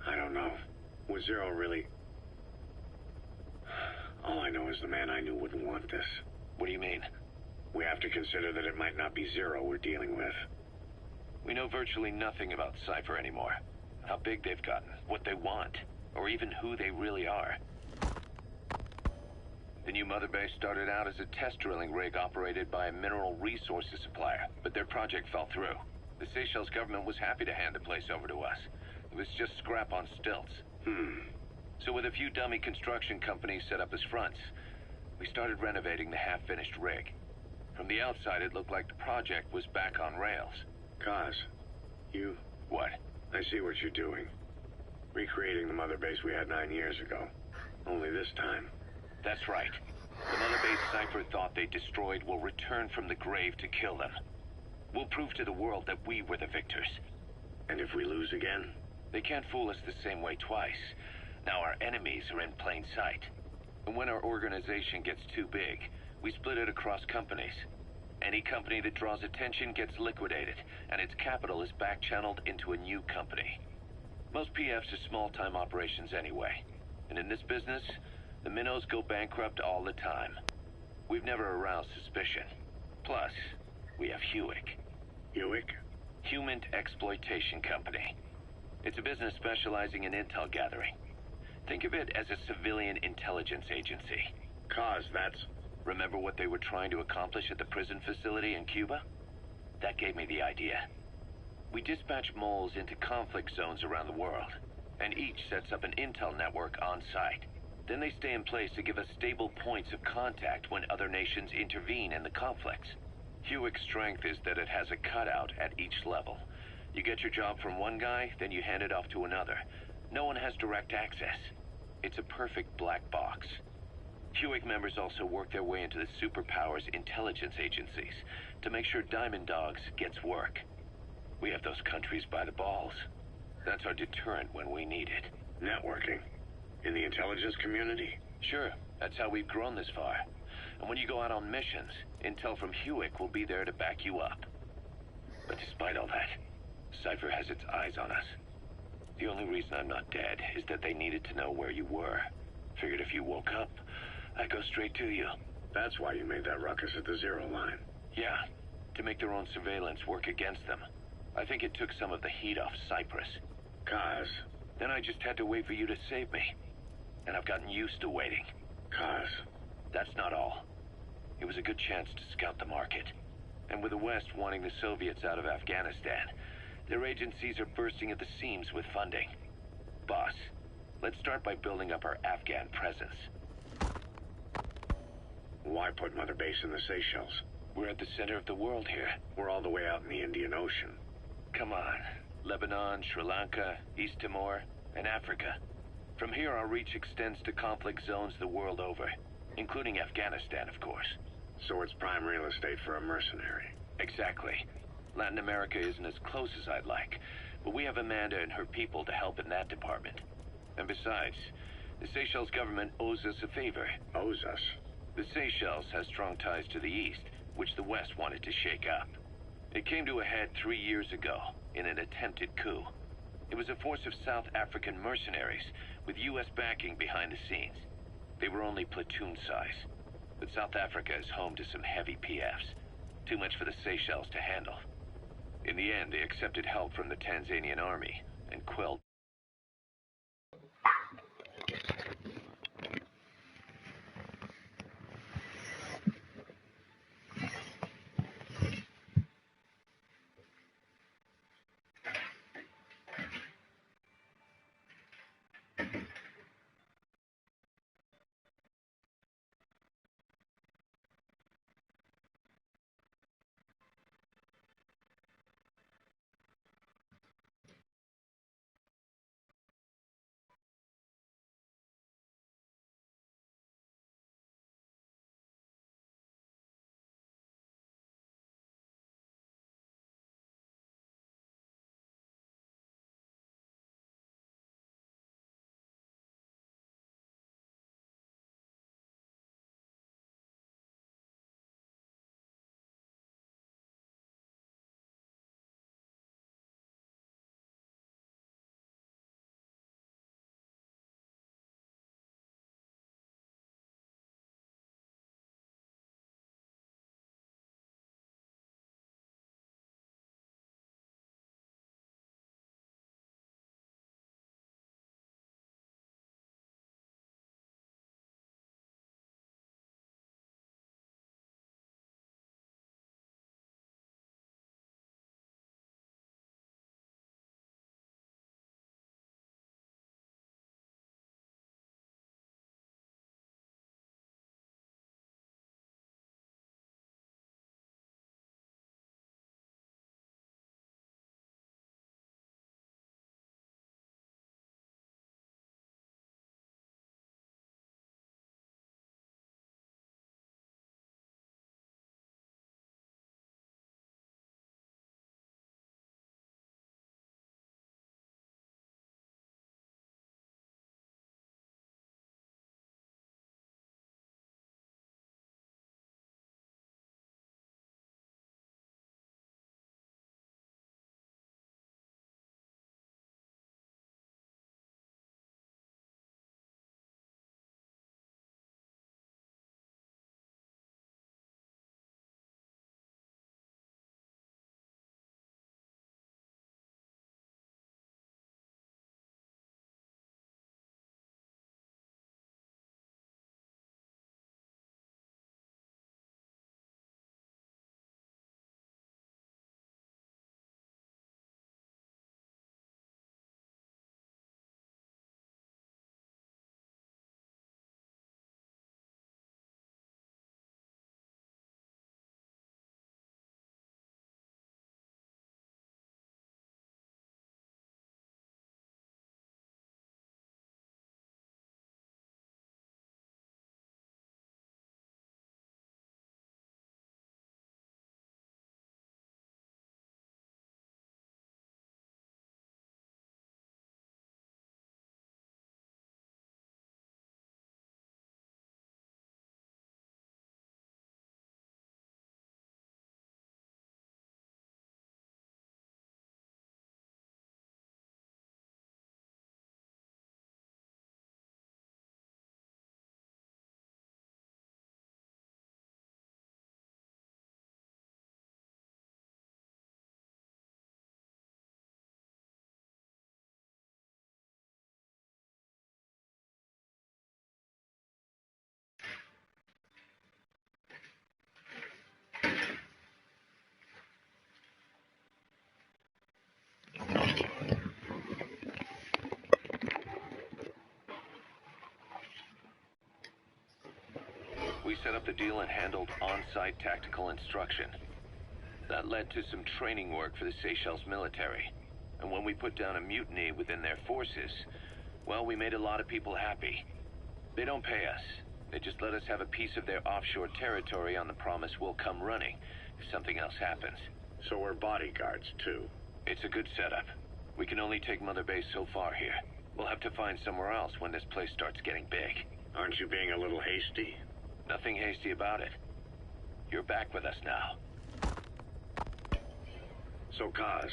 I don't know. Was Zero really... All I know is the man I knew wouldn't want this. What do you mean? We have to consider that it might not be Zero we're dealing with. We know virtually nothing about Cypher anymore. How big they've gotten, what they want, or even who they really are. The new Mother Base started out as a test drilling rig operated by a mineral resources supplier, but their project fell through. The Seychelles government was happy to hand the place over to us. It was just scrap on stilts. So with a few dummy construction companies set up as fronts, we started renovating the half-finished rig. From the outside, it looked like the project was back on rails. Kaz, you... What? I see what you're doing. Recreating the mother base we had 9 years ago. Only this time. That's right. The Mother Base Cypher thought they destroyed will return from the grave to kill them. We'll prove to the world that we were the victors. And if we lose again? They can't fool us the same way twice. Now our enemies are in plain sight. And when our organization gets too big, we split it across companies. Any company that draws attention gets liquidated, and its capital is back-channeled into a new company. Most PFs are small-time operations anyway. And in this business, the minnows go bankrupt all the time. We've never aroused suspicion. Plus, we have Hewick. Hewick? Human Exploitation Company. It's a business specializing in intel gathering. Think of it as a civilian intelligence agency. Kaz, that's... Remember what they were trying to accomplish at the prison facility in Cuba? That gave me the idea. We dispatch moles into conflict zones around the world, and each sets up an intel network on site. Then they stay in place to give us stable points of contact when other nations intervene in the conflicts. Hewick's strength is that it has a cutout at each level. You get your job from one guy, then you hand it off to another. No one has direct access. It's a perfect black box. Hewick members also work their way into the superpowers intelligence agencies to make sure Diamond Dogs gets work. We have those countries by the balls. That's our deterrent when we need it. Networking? In the intelligence community? Sure, that's how we've grown this far. And when you go out on missions, intel from Hewick will be there to back you up. But despite all that, Cypher has its eyes on us. The only reason I'm not dead is that they needed to know where you were. Figured if you woke up, I'd go straight to you. That's why you made that ruckus at the Zero Line. Yeah, to make their own surveillance work against them. I think it took some of the heat off Cyprus. Kaz. Then I just had to wait for you to save me. And I've gotten used to waiting. Kaz. That's not all. It was a good chance to scout the market. And with the West wanting the Soviets out of Afghanistan, their agencies are bursting at the seams with funding. Boss, let's start by building up our Afghan presence. Why put Mother Base in the Seychelles? We're at the center of the world here. We're all the way out in the Indian Ocean. Come on. Lebanon, Sri Lanka, East Timor, and Africa. From here, our reach extends to conflict zones the world over, including Afghanistan, of course. So it's prime real estate for a mercenary. Exactly. Latin America isn't as close as I'd like, but we have Amanda and her people to help in that department. And besides, the Seychelles government owes us a favor. Owes us? The Seychelles has strong ties to the East, which the West wanted to shake up. It came to a head 3 years ago in an attempted coup. It was a force of South African mercenaries with U.S. backing behind the scenes. They were only platoon size, but South Africa is home to some heavy PFs. Too much for the Seychelles to handle. In the end, they accepted help from the Tanzanian army and quelled We set up the deal and handled on-site tactical instruction. That led to some training work for the Seychelles military. And when we put down a mutiny within their forces, well, we made a lot of people happy. They don't pay us. They just let us have a piece of their offshore territory on the promise we'll come running if something else happens. So we're bodyguards, too. It's a good setup. We can only take Mother Base so far here. We'll have to find somewhere else when this place starts getting big. Aren't you being a little hasty? Nothing hasty about it. You're back with us now. So, Kaz,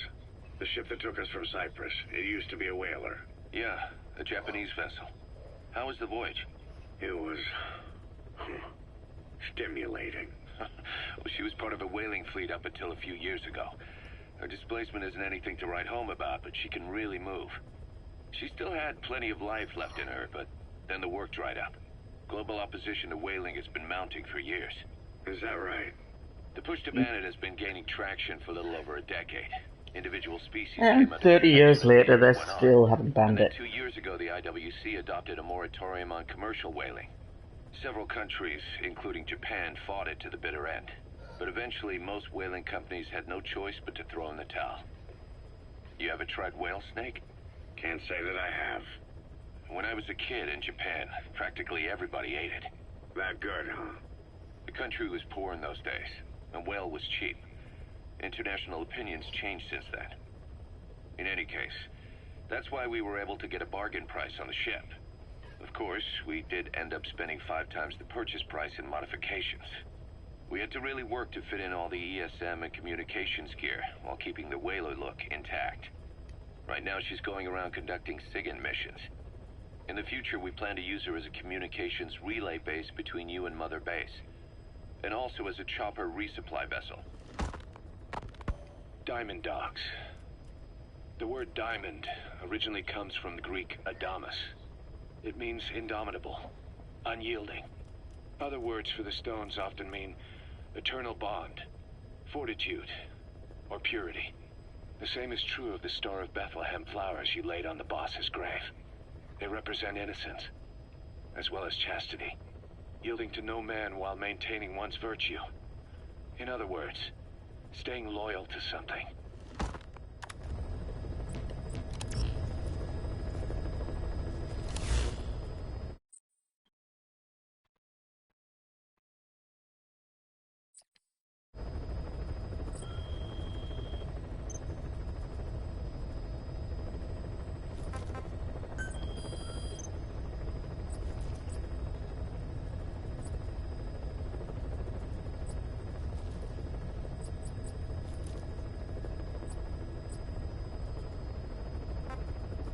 the ship that took us from Cyprus, it used to be a whaler. Yeah, a Japanese vessel. How was the voyage? It was... stimulating. Well, she was part of a whaling fleet up until a few years ago. Her displacement isn't anything to write home about, but she can really move. She still had plenty of life left in her, but then the work dried up. Global opposition to whaling has been mounting for years. Is that right? The push to ban it has been gaining traction for a little over a decade. Individual species And came under 30 years protection later, as the they years went on. still haven't banned And then it. 2 years ago, the IWC adopted a moratorium on commercial whaling. Several countries, including Japan, fought it to the bitter end. But eventually, most whaling companies had no choice but to throw in the towel. You ever tried whale snake? Can't say that I have. When I was a kid in Japan, practically everybody ate it. That good, huh? The country was poor in those days, and whale was cheap. International opinions changed since then. In any case, that's why we were able to get a bargain price on the ship. Of course, we did end up spending 5 times the purchase price in modifications. We had to really work to fit in all the ESM and communications gear while keeping the whaler look intact. Right now, she's going around conducting SIGINT missions. In the future, we plan to use her as a communications relay base between you and Mother Base, and also as a chopper resupply vessel. Diamond dogs. The word diamond originally comes from the Greek adamas. It means indomitable, unyielding. Other words for the stones often mean eternal bond, fortitude, or purity. The same is true of the Star of Bethlehem flowers you laid on the boss's grave. They represent innocence, as well as chastity, yielding to no man while maintaining one's virtue. In other words, staying loyal to something.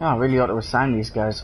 Oh, I really ought to assign these guys.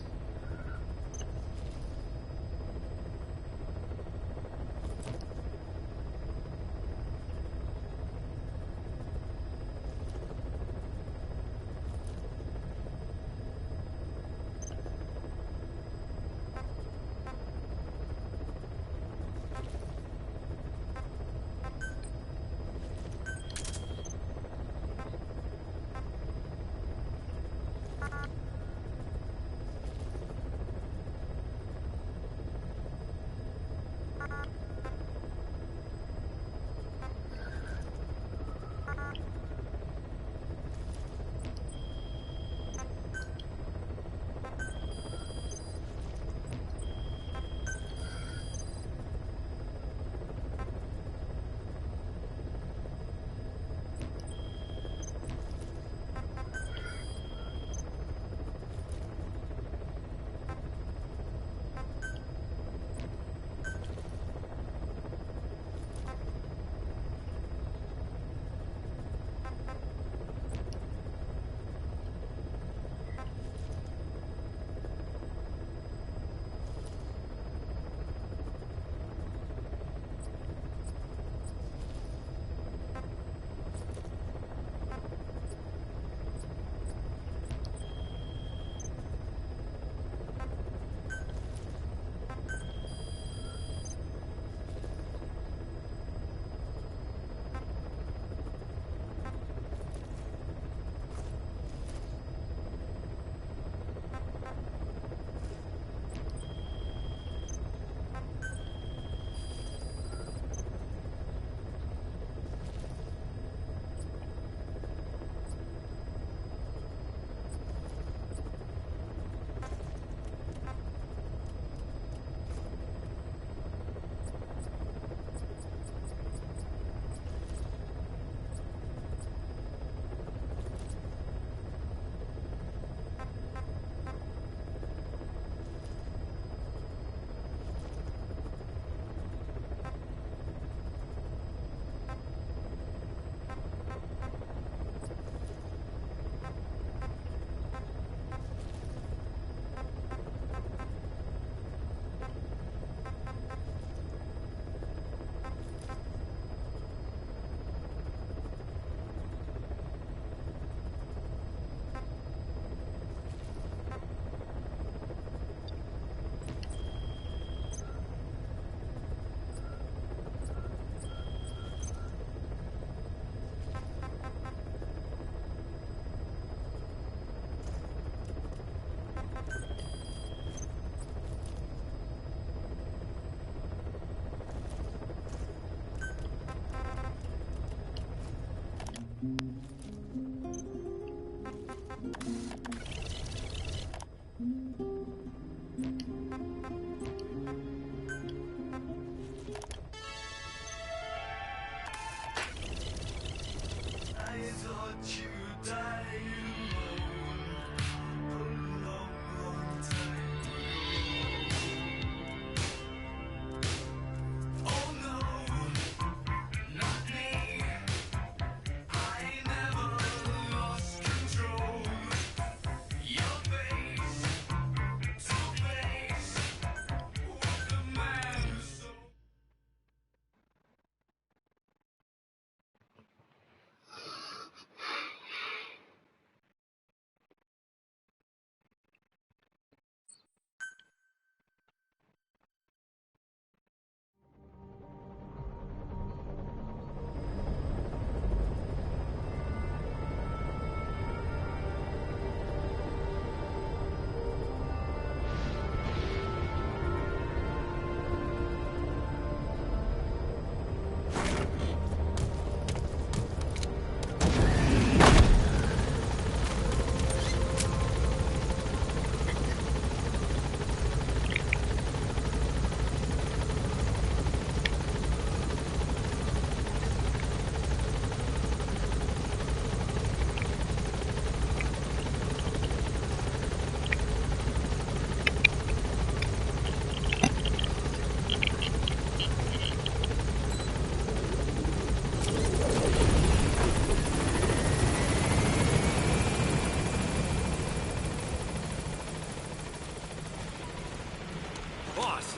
Boss,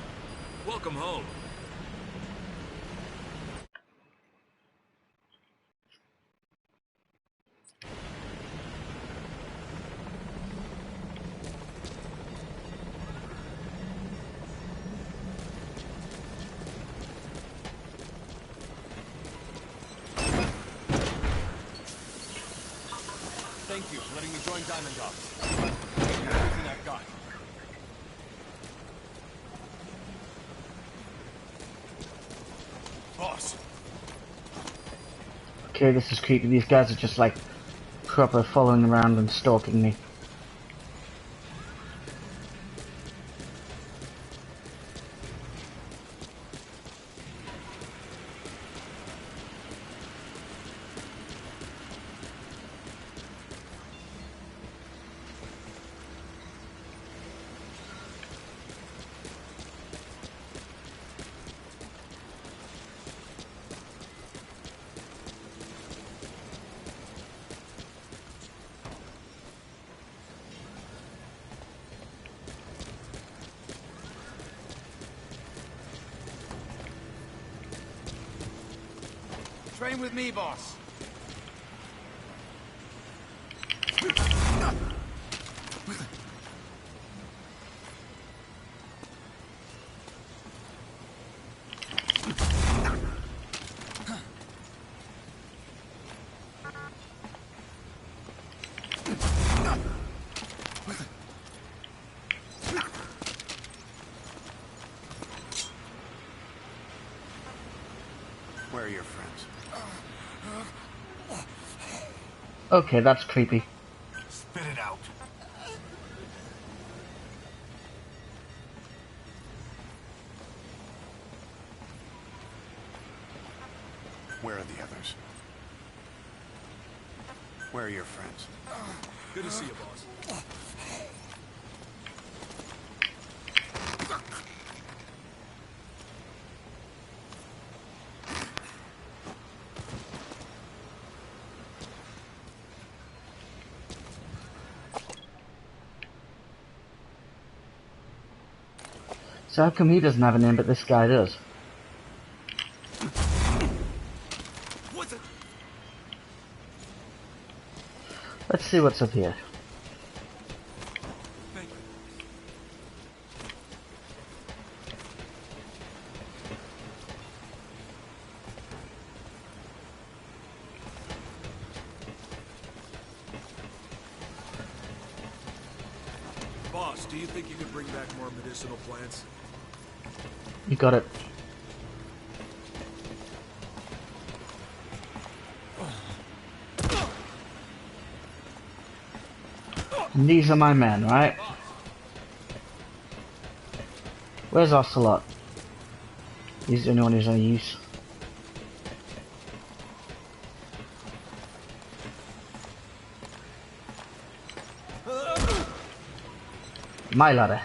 welcome home. Thank you for letting me join Diamond Dogs. Everything I've got. Boss. Okay, this is creepy. These guys are just like proper following around and stalking me. Train with me, boss. Where are your friends? Okay, that's creepy. Spit it out. Where are the others? Where are your friends? Good to see you, boss. So how come he doesn't have a name but this guy does? What's it? Let's see what's up here. Thank you. Boss, do you think you could bring back more medicinal plants? You got it. And these are my men, right? Where's Ocelot? He's the only one who's any use. My ladder.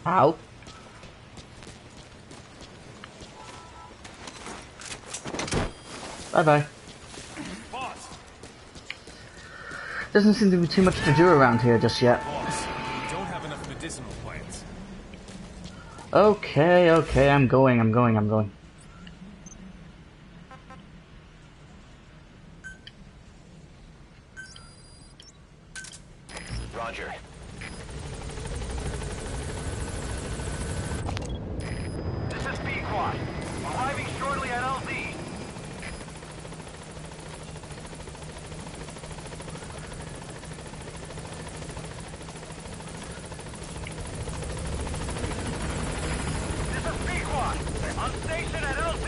Ow. Bye bye. Boss! Doesn't seem to be too much to do around here just yet. Boss, we don't have enough medicinal plants. Okay, I'm going. Roger. This is Pequod. Arriving shortly at LZ. This is Pequod. On station at LZ.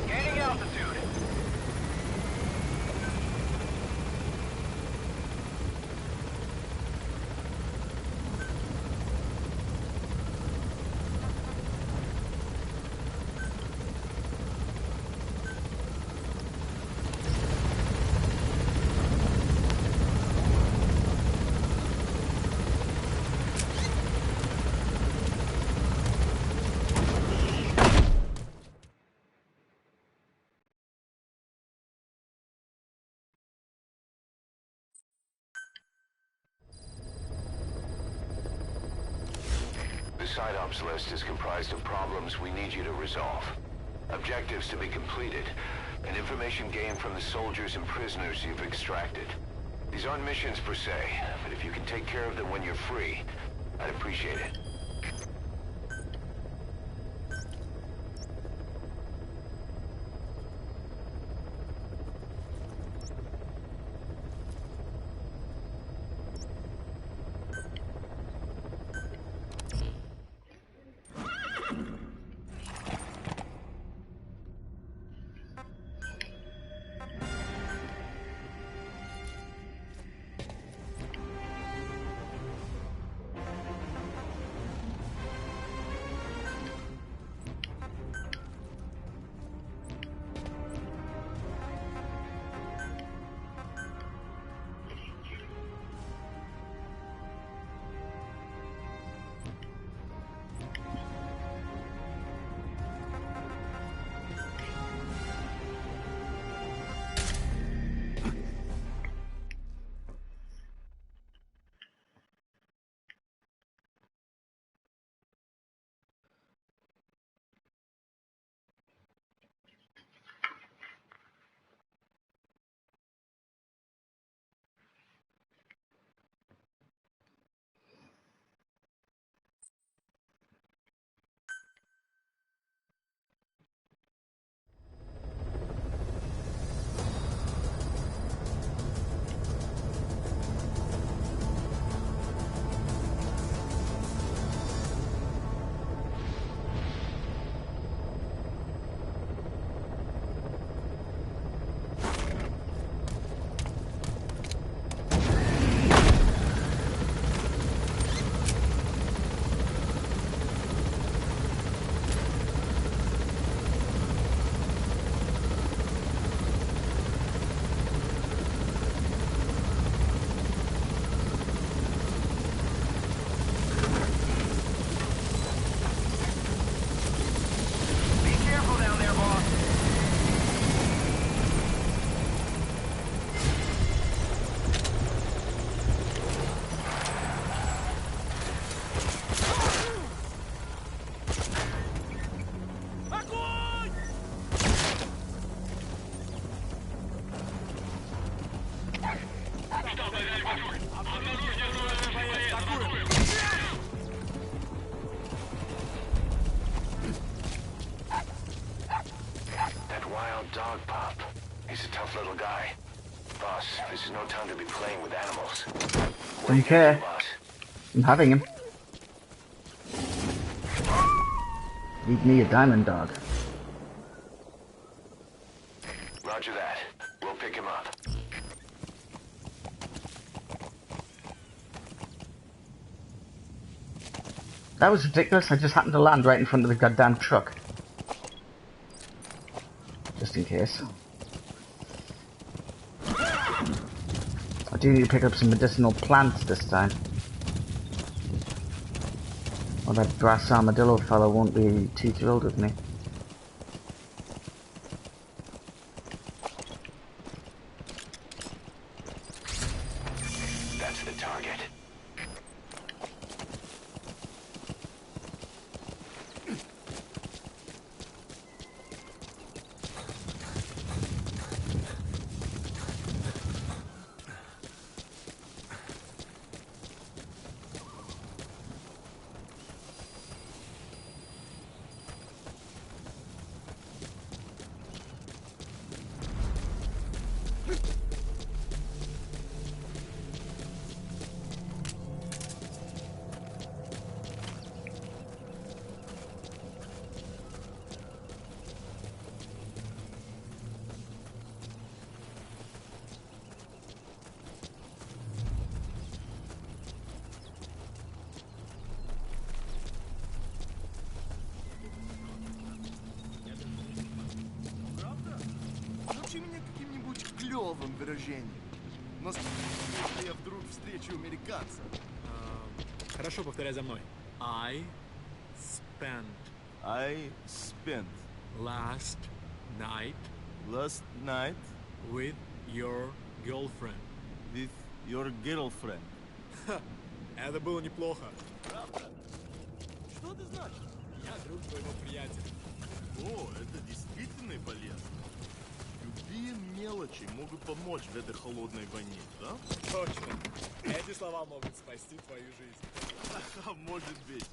Gaining altitude. The Side-Ops list is comprised of problems we need you to resolve. Objectives to be completed, and information gained from the soldiers and prisoners you've extracted. These aren't missions per se, but if you can take care of them when you're free, I'd appreciate it. is no time to be playing with animals. What Don't care. I'm having him. Need me a diamond dog. Roger that. We'll pick him up. That was ridiculous. I just happened to land right in front of the goddamn truck. Just in case. I do need to pick up some medicinal plants this time. Or that brass armadillo fellow won't be too thrilled with me. That's the target. Научи меня каким-нибудь клёвым выражением. Но если я вдруг встречу американца. Хорошо, повторяй за мной. I spent I spent last night last night with your girlfriend. with your girlfriend. Это было неплохо. Правда? Что это значит? Я друг твоего приятеля. О, это действительно полезно. Любые мелочи могут помочь в этой холодной войне, да? Точно. Эти слова могут спасти твою жизнь. А может быть.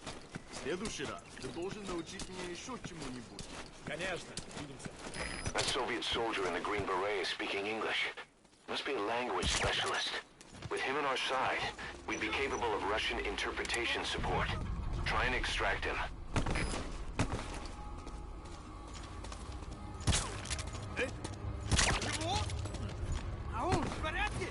В следующий раз ты должен научить меня еще чему-нибудь. Конечно. Увидимся. That Soviet soldier in the green beret is speaking English. Must be a language specialist. With him on our side, we'd be capable of Russian interpretation support. Try and extract him. Чего? А он в порядке?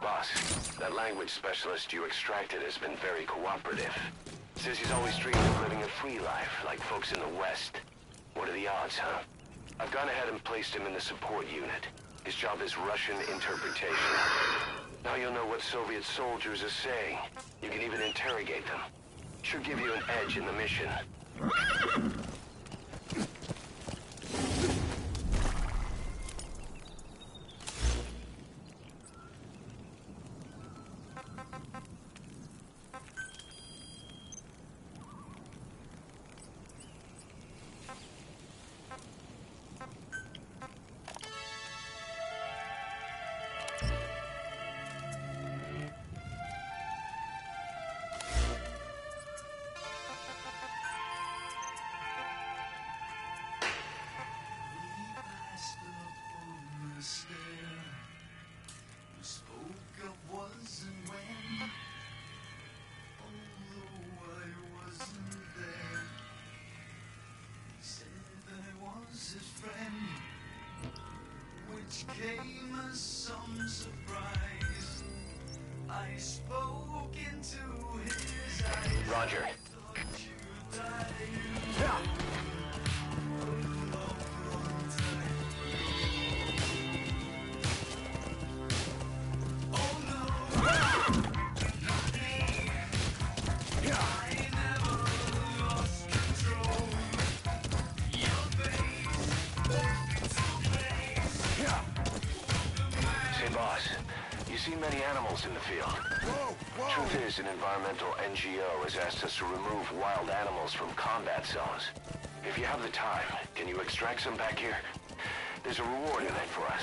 Boss, that language specialist you extracted has been very cooperative. Says he's always dreamed of living a free life, like folks in the West. What are the odds, huh? I've gone ahead and placed him in the support unit. His job is Russian interpretation. Now you'll know what Soviet soldiers are saying. You can even interrogate them. Should give you an edge in the mission. Came as some surprise. I spoke into his eyes. Roger. You see many animals in the field. Truth is, an environmental NGO has asked us to remove wild animals from combat zones. If you have the time, can you extract some back here? There's a reward in it for us.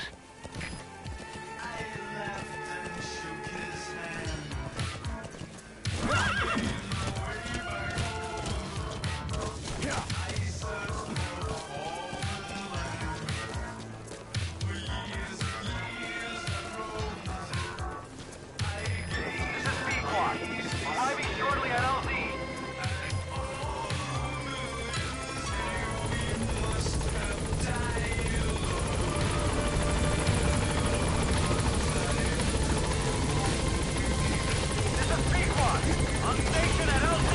I laughed and shook his hand. I searched for all the land. For years and years I roamed. I gave This is Pequot. Arriving shortly at LZ. must have died This is Pequot. On station at LZ.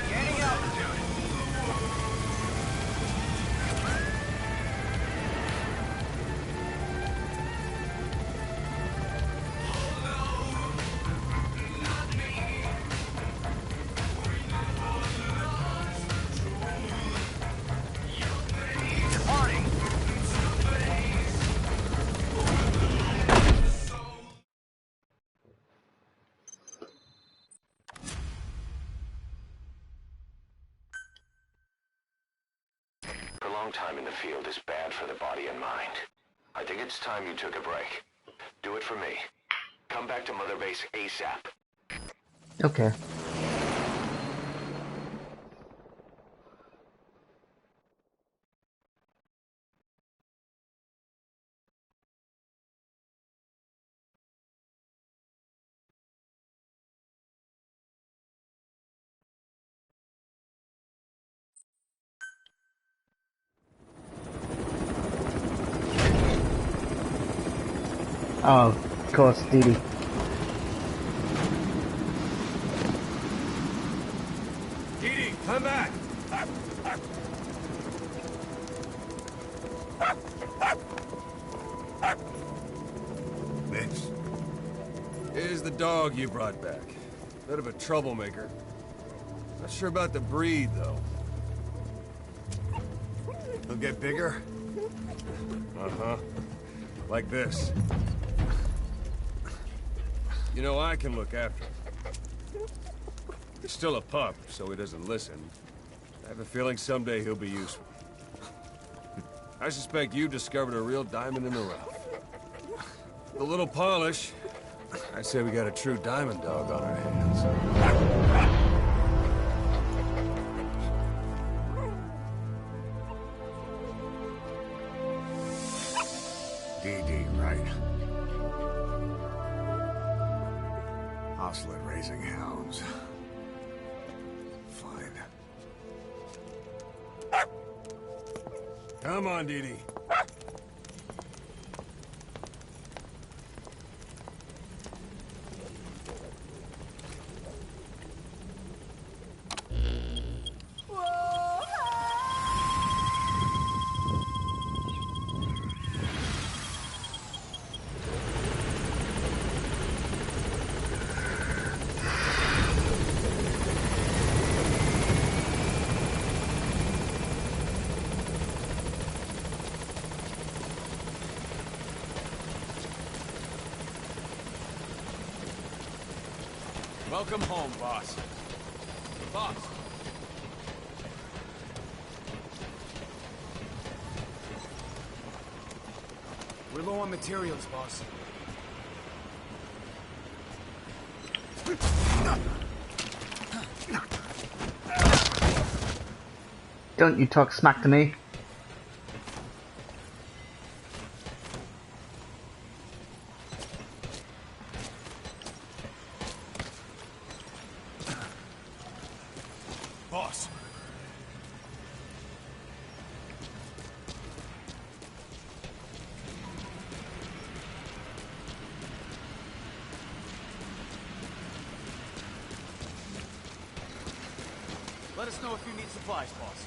Gaining altitude. Departing. Prolonged time in the field is bad for the body and mind. I think it's time you took a break. Do it for me. Come back to Mother Base ASAP. Okay. Oh, of course, Dee Dee. Dee, come back! Mitch, Here's the dog you brought back. Bit of a troublemaker. Not sure about the breed, though. he'll get bigger? Uh-huh. Like this. You know, I can look after him. He's still a pup, so he doesn't listen. I have a feeling someday he'll be useful. I suspect you discovered a real diamond in the rough. With a little polish, I'd say we got a true diamond dog on our hands. Dee, right? Hostile at raising hounds. Fine. Come on, Dee. Welcome home, boss. Boss. We're low on materials, boss. Don't you talk smack to me. Boss. Let us know if you need supplies, boss.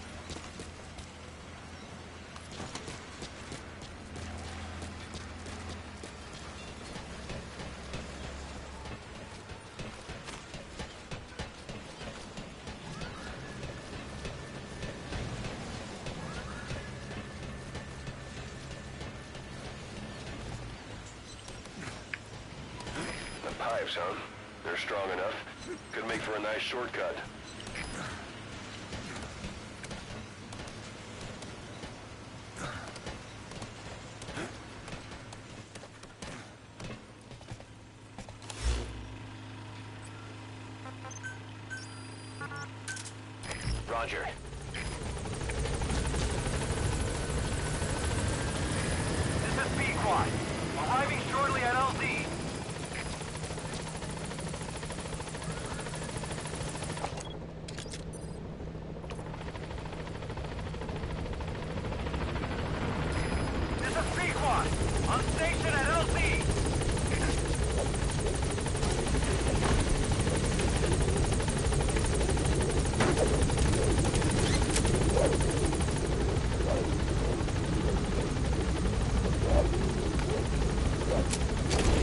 drives, huh? They're strong enough. Could make for a nice shortcut. Roger. This is B-Quad. Arriving shortly at LZ. This is B-Quad. On station at LZ.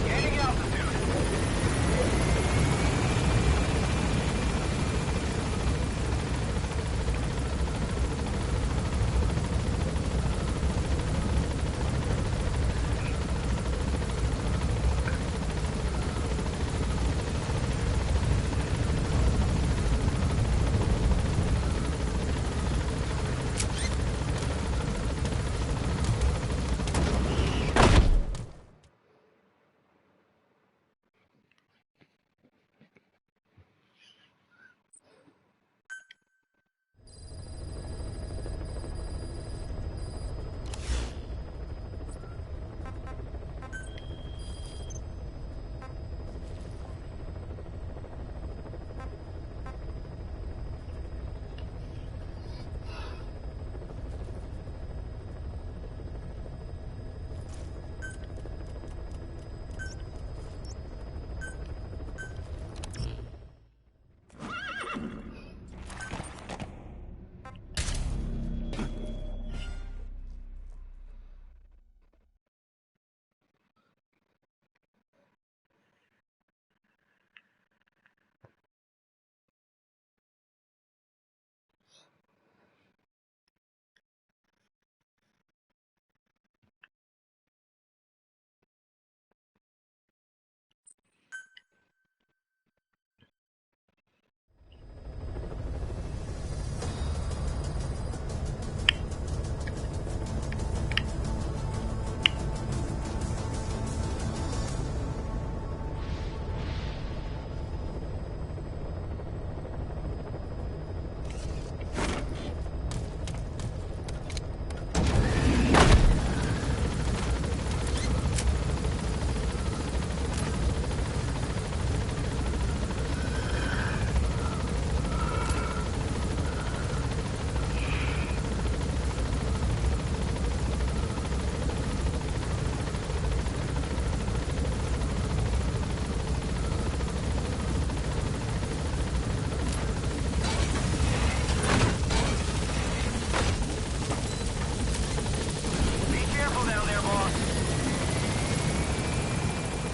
Gaining altitude.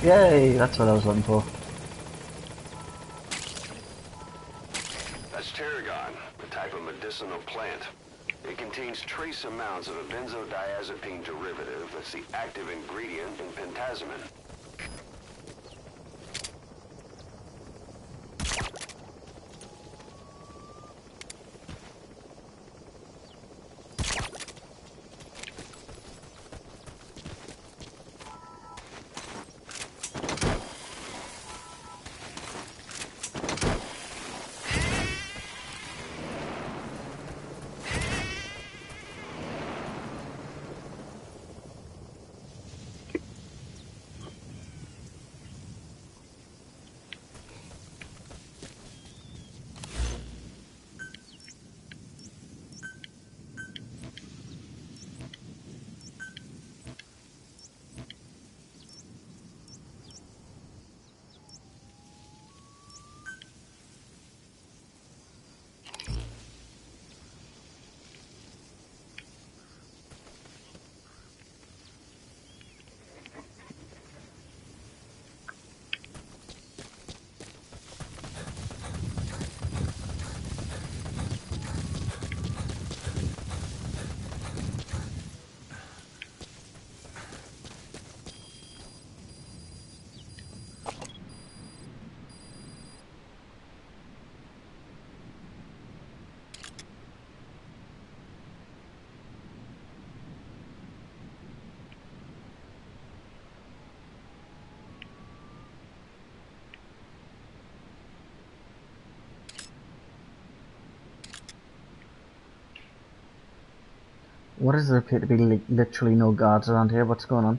Yay, that's what I was looking for. That's tarragon, a type of medicinal plant. It contains trace amounts of a benzodiazepine derivative that's the active ingredient in pentazemin. What does there appear to be literally no guards around here? What's going on?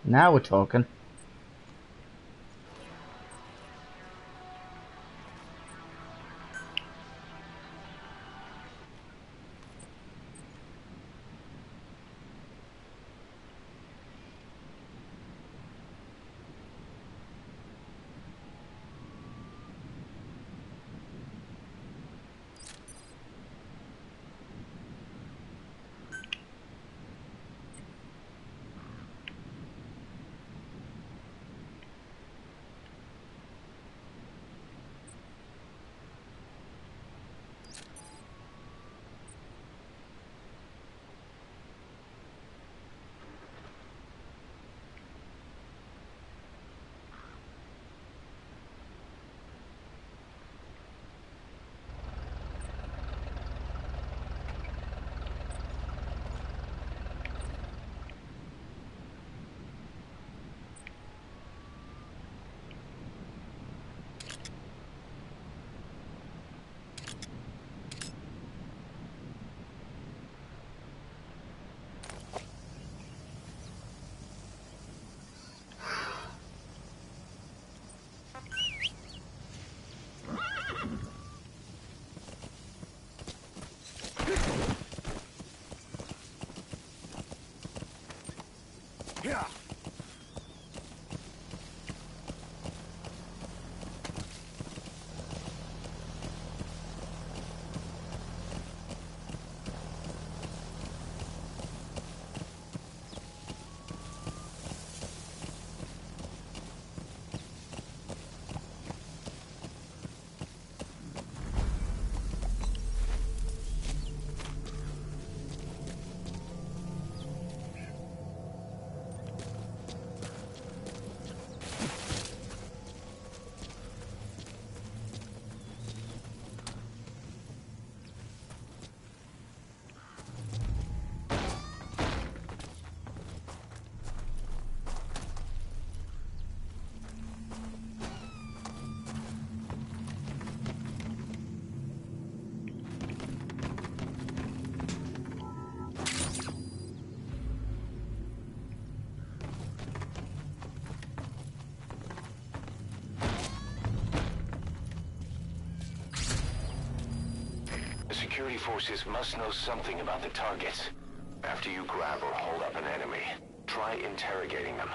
Now we're talking. Yeah. The security forces must know something about the targets. After you grab or hold up an enemy, try interrogating them.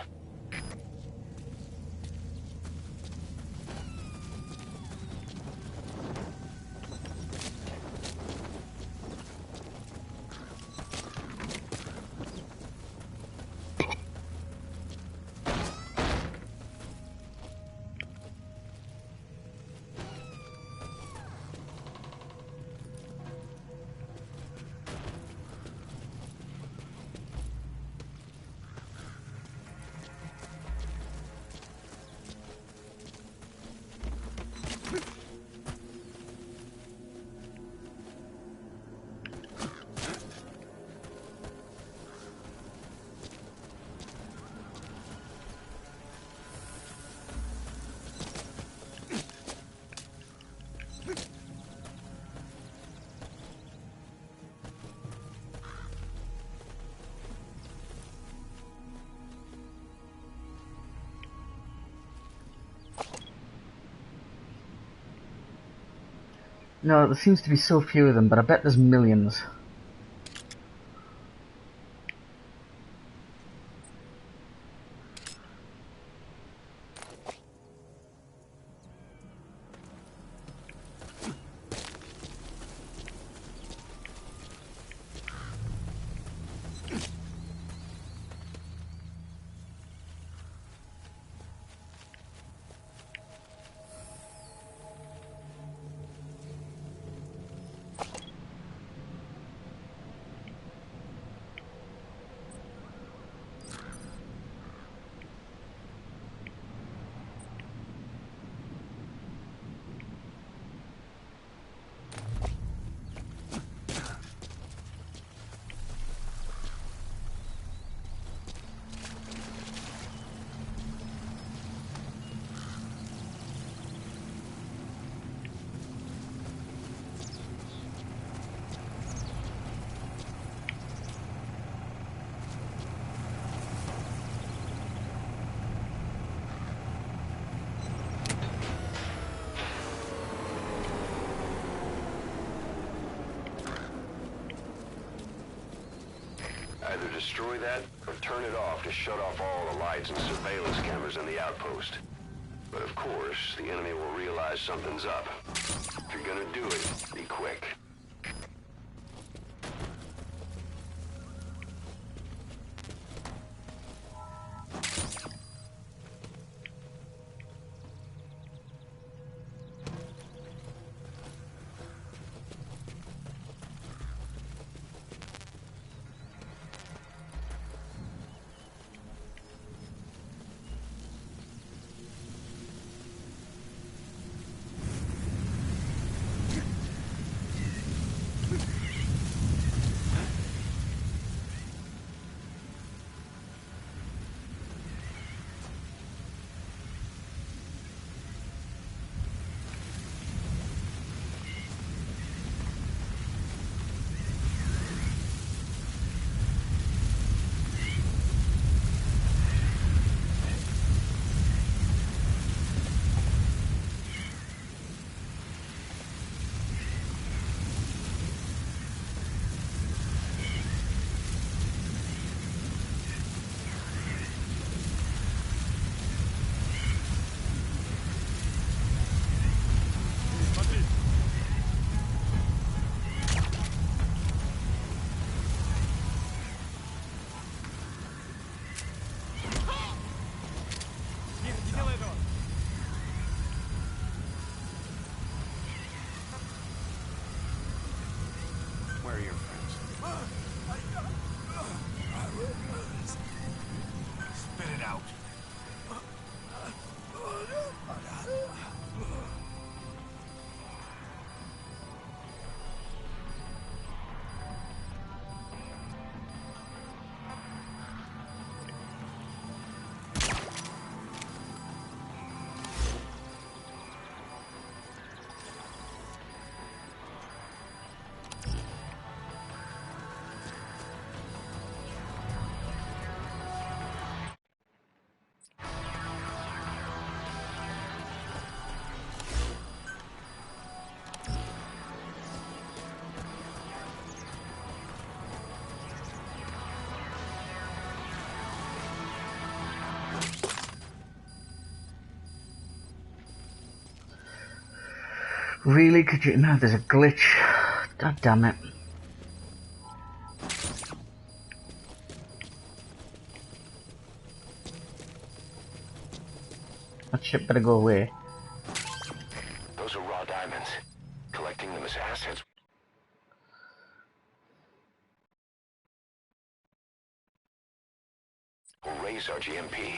No, there seems to be so few of them, but I bet there's millions. destroy that, or turn it off to shut off all the lights and surveillance cameras in the outpost. But of course, the enemy will realize something's up. If you're gonna do it, be quick. Where are your friends? Spit it out. Really? Could you? No, there's a glitch. God damn it. That shit better go away. Those are raw diamonds. Collecting them as assets will raise our GMP.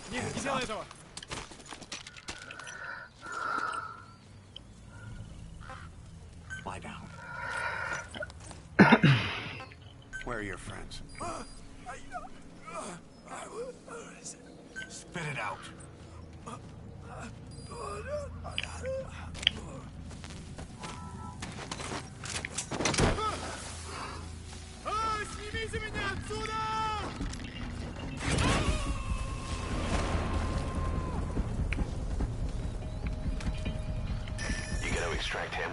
Не делай этого! Lie down. Where are your friends? Spit it out. Снимите меня отсюда! You gotta extract him.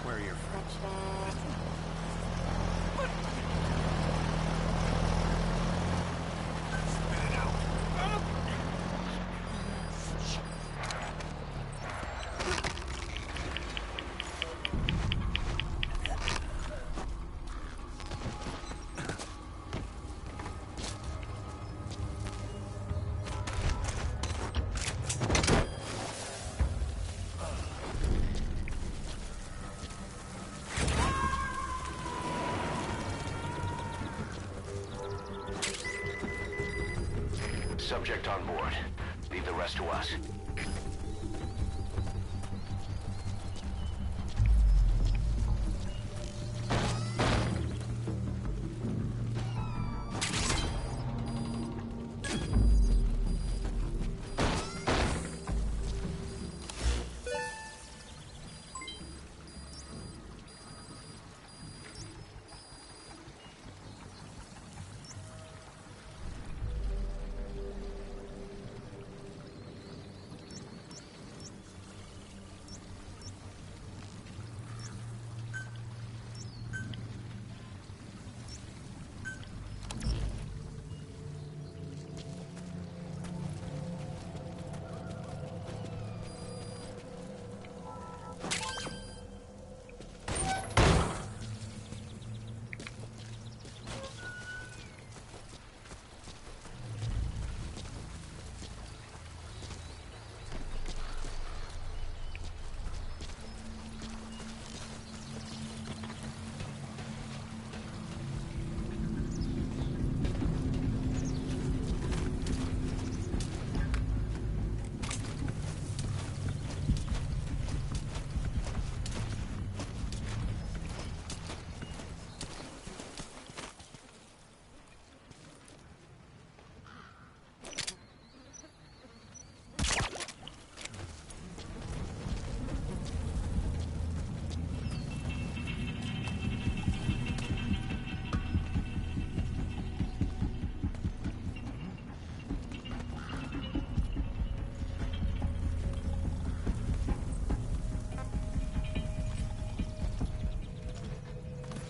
Where are your friends? Spit it out. Subject on board. Leave the rest to us.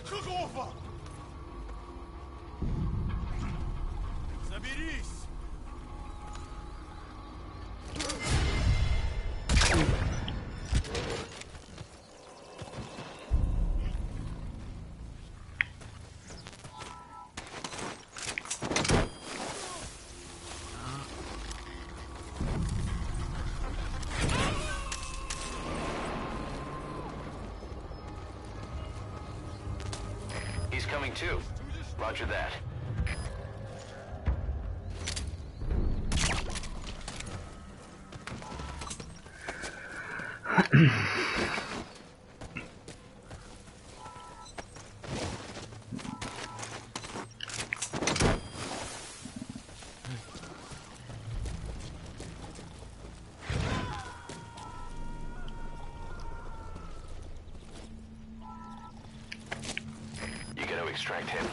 Какого? Заберись! He's coming too. Roger that. You gotta extract him.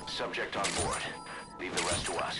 Subject on board. Leave the rest to us.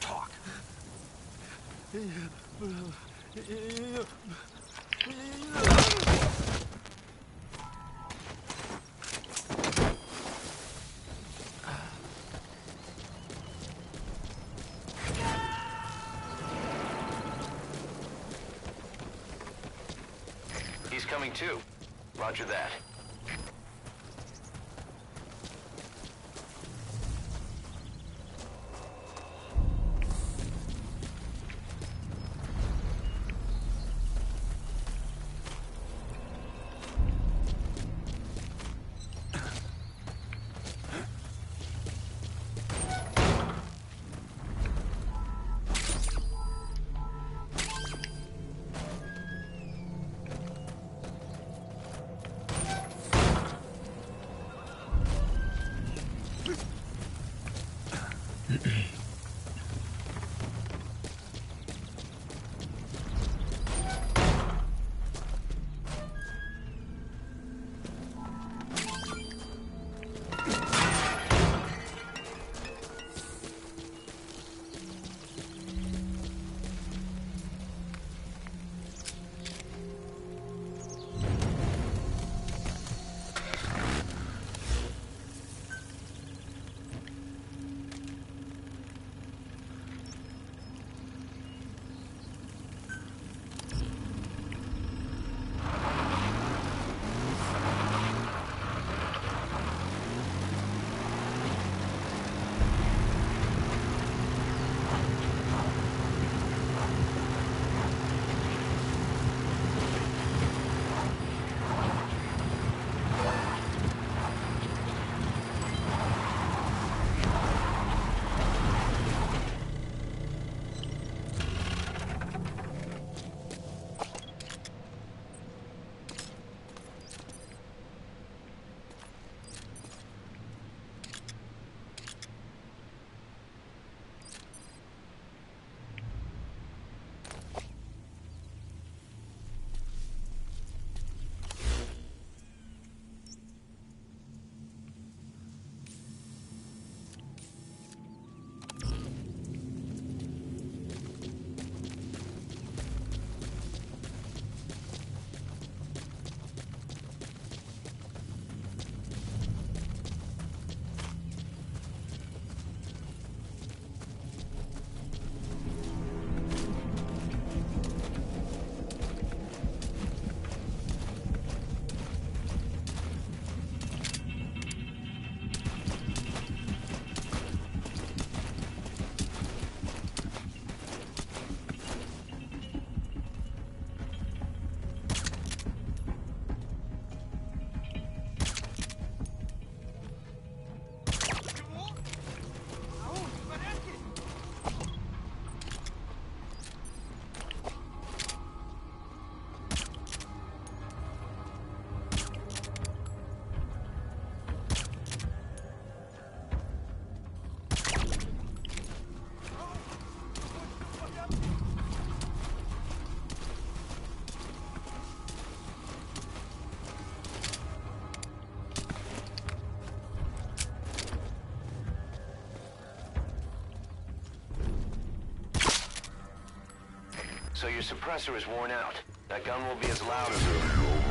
Talk. He's coming too. Roger that. So your suppressor is worn out. That gun will be as loud as...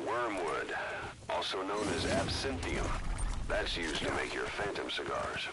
Wormwood, also known as absinthium. That's used to make your phantom cigars.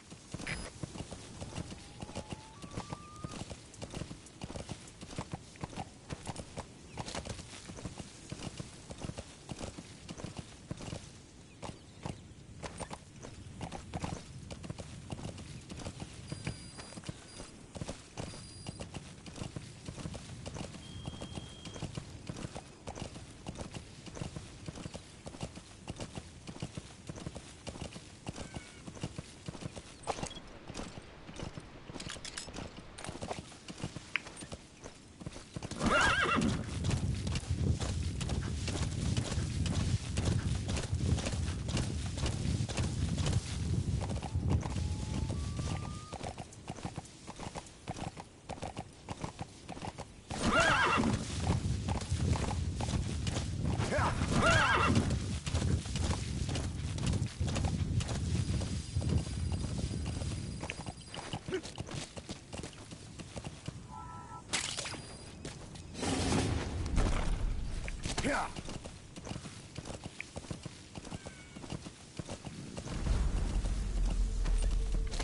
Yeah.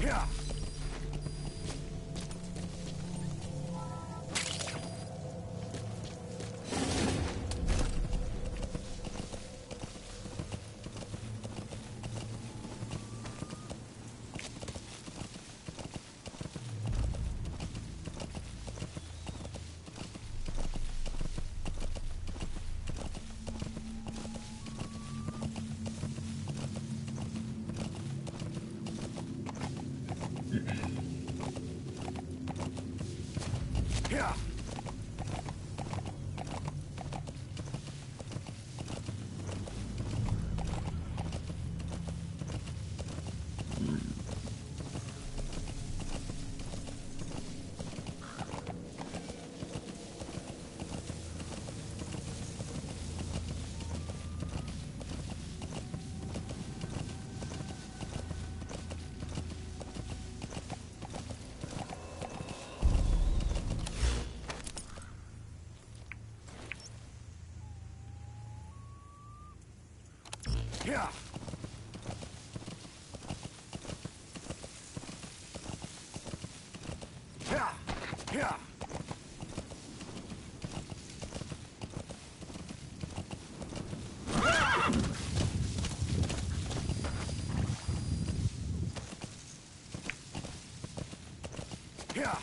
Yeah. Yeah. Yeah.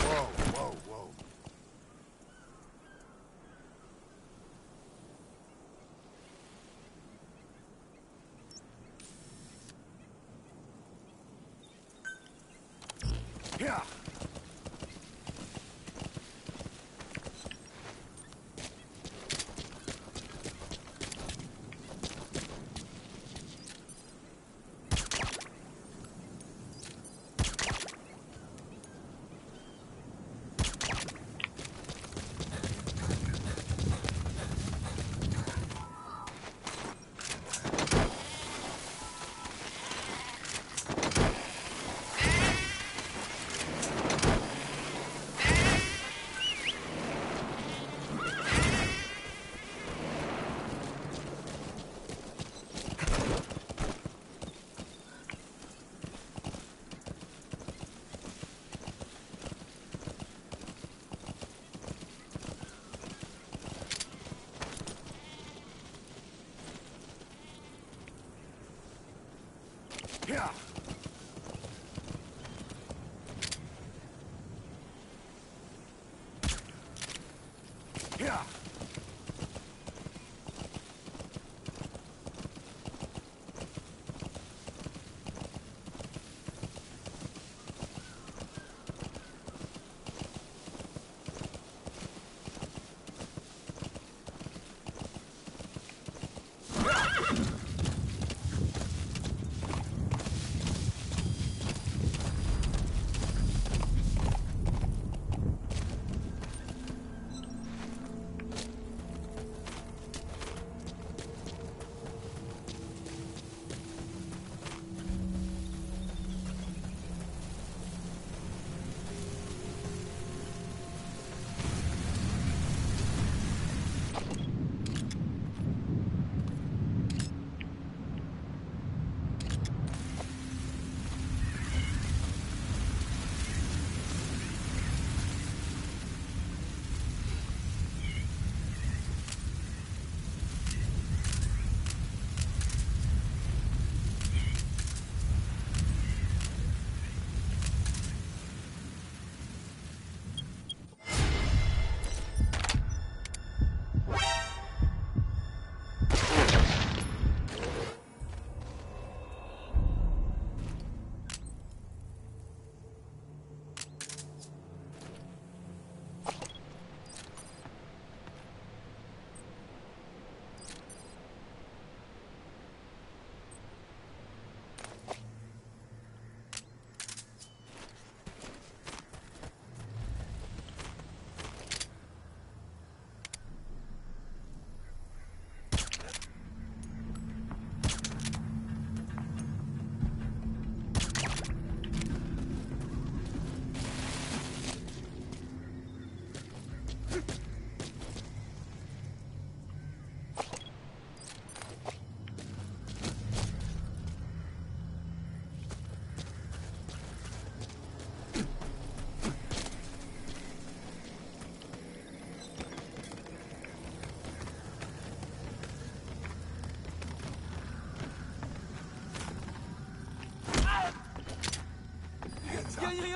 Whoa, whoa, whoa. Я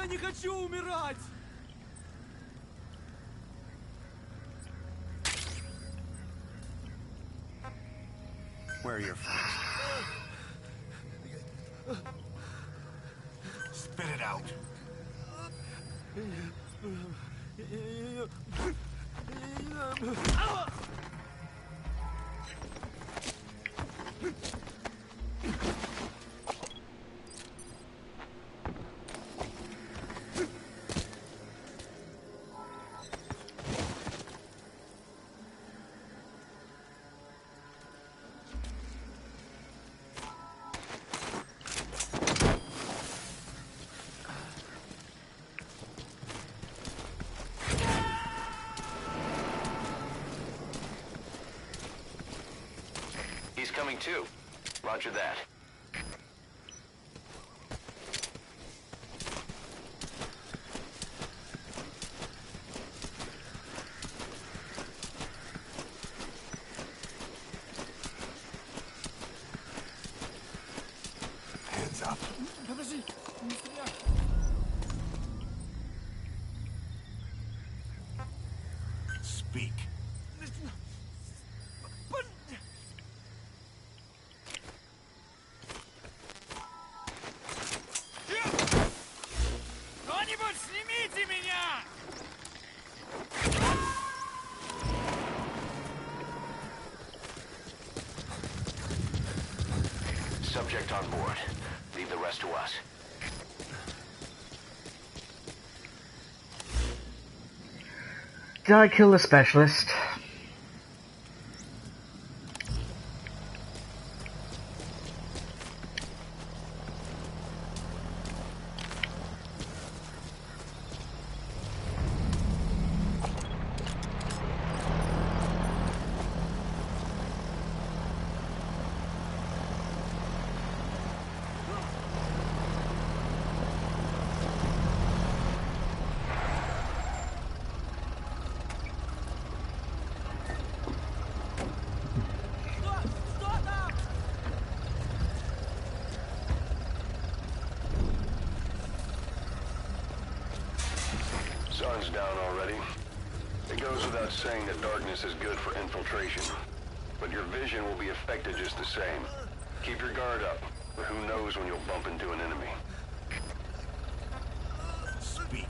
не хочу умирать! Where are your friends? Spit it out. He's coming too. Roger that. Hands up. Подожди, не стреляй! Speak. Кто-нибудь снимите меня! Subject on board. Leave the rest to us. Did I kill the specialist? sun's down already. It goes without saying that darkness is good for infiltration. But your vision will be affected just the same. Keep your guard up, or who knows when you'll bump into an enemy. Speak.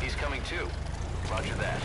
He's coming too. Roger that.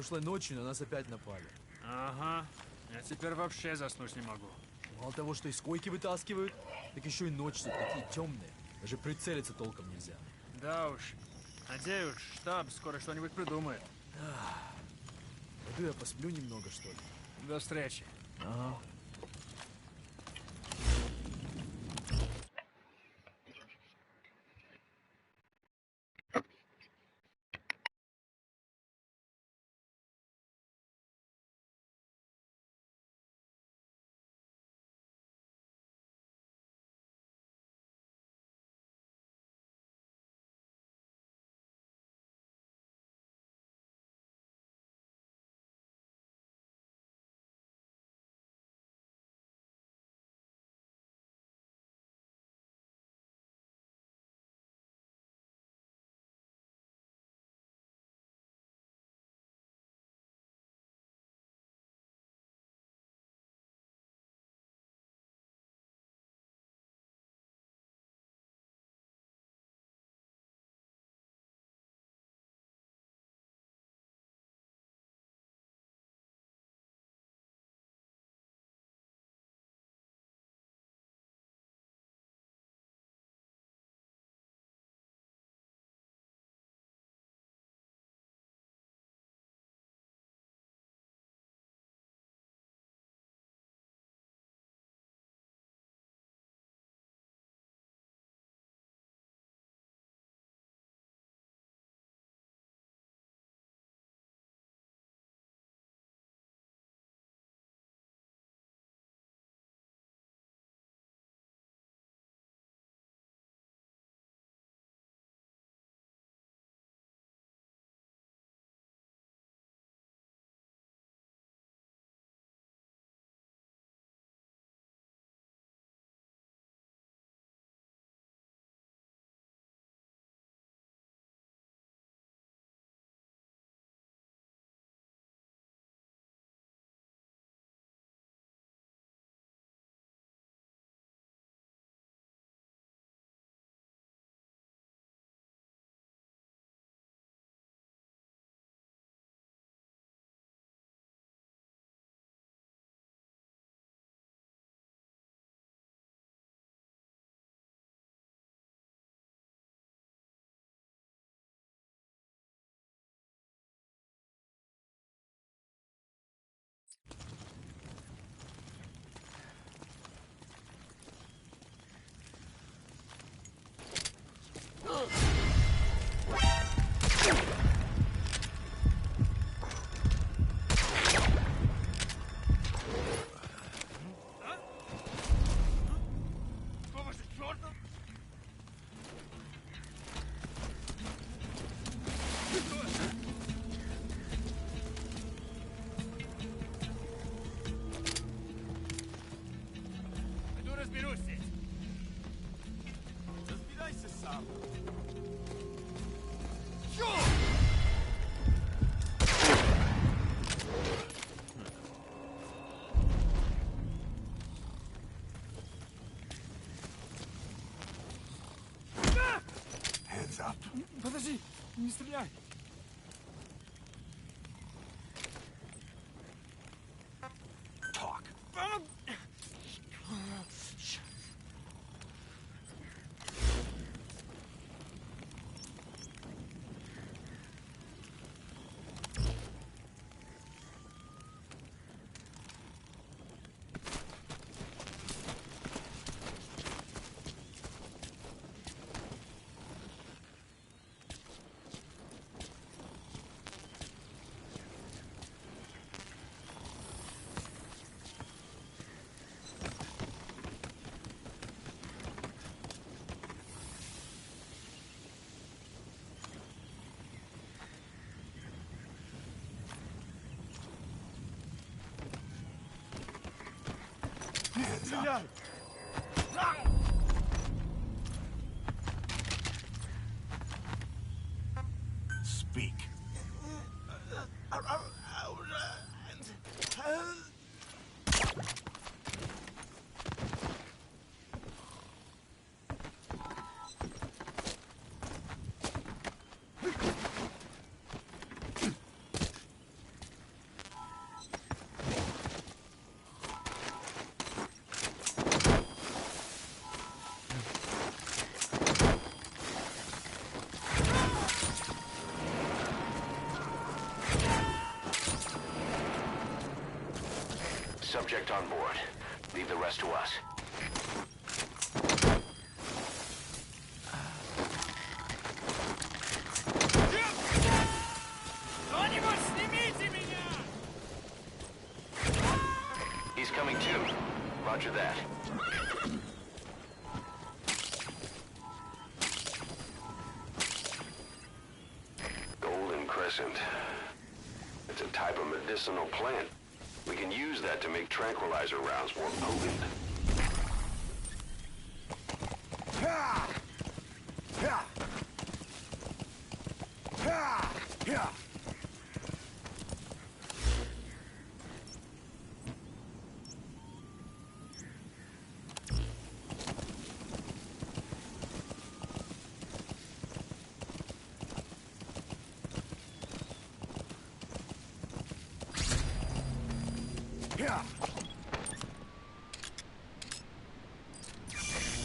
Прошлой ночью на нас опять напали. Ага. Я теперь вообще заснуть не могу. Мало того, что из койки вытаскивают, так еще и ночи тут такие темные. Даже прицелиться толком нельзя. Да уж. Надеюсь, штаб скоро что-нибудь придумает. Пойду я посплю немного, что ли. До встречи. Ага. Пойду разберусь здесь. Разбирайся сам. Hands up. Подожди, не стреляй. Talk. Hands up. Speak. subject on board. Leave the rest to us. Кто-нибудь снимите меня! He's coming too. Roger that. Golden Crescent. It's a type of medicinal plant. We can use that to make tranquilizer rounds more potent.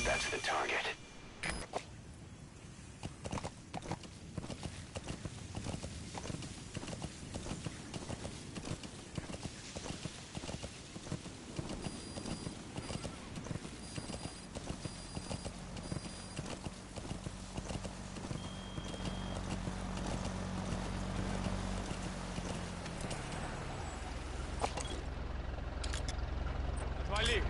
That's the target. Отвали!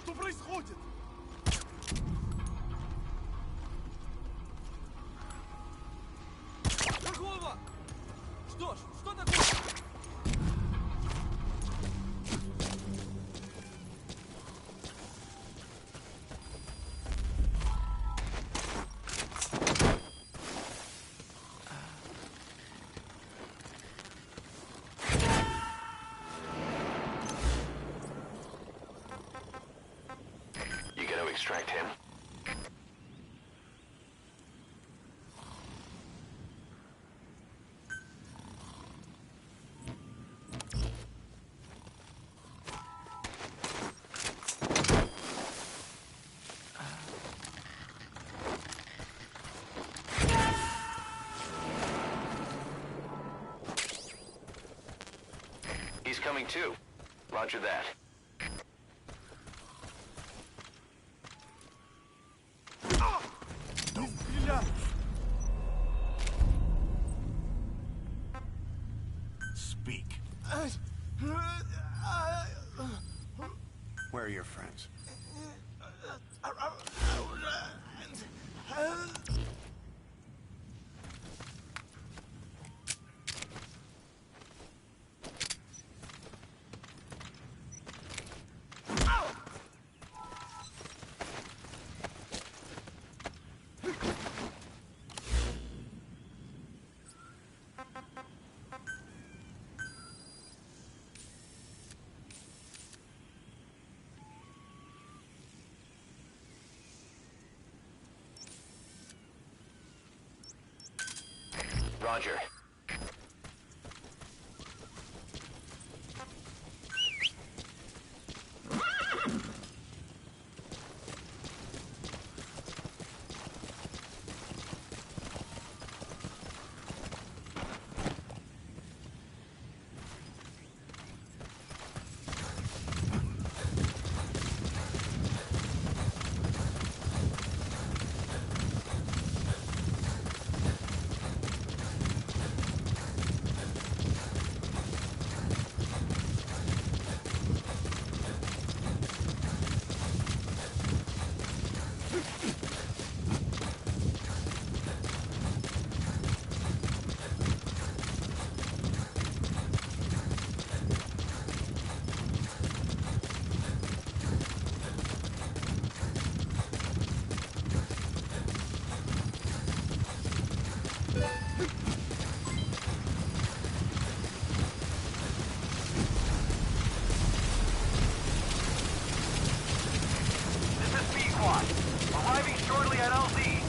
Что происходит? Торгово! Что ж, что такое? extract him. He's coming too. Roger that. Speak. Where are your friends? Roger. Arriving shortly at LZ.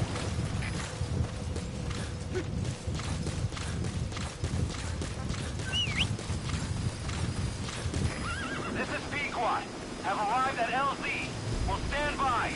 This is Pequot. Have arrived at LZ. Will stand by.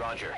Roger.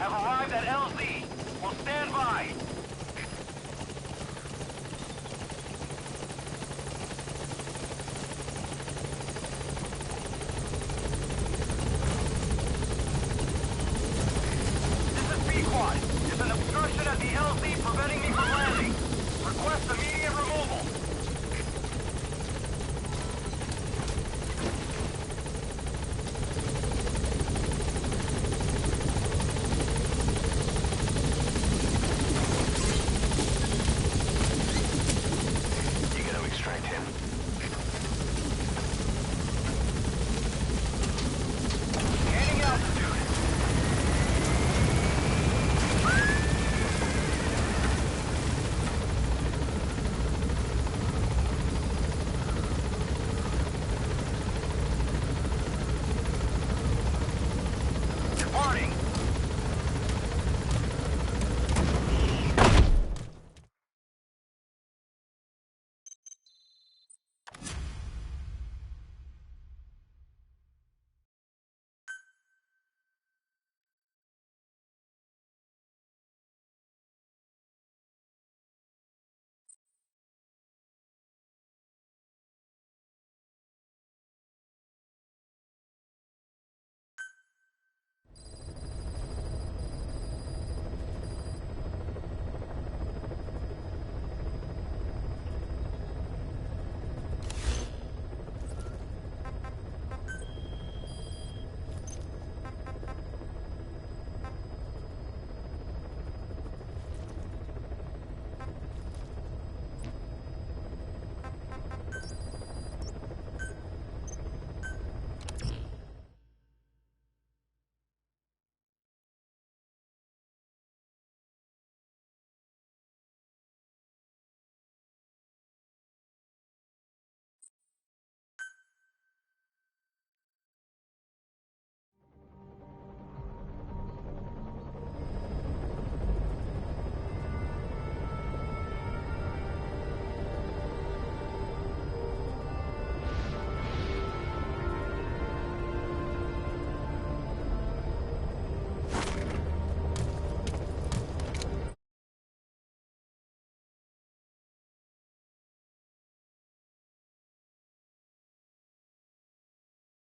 have arrived at LZ. Will stand by.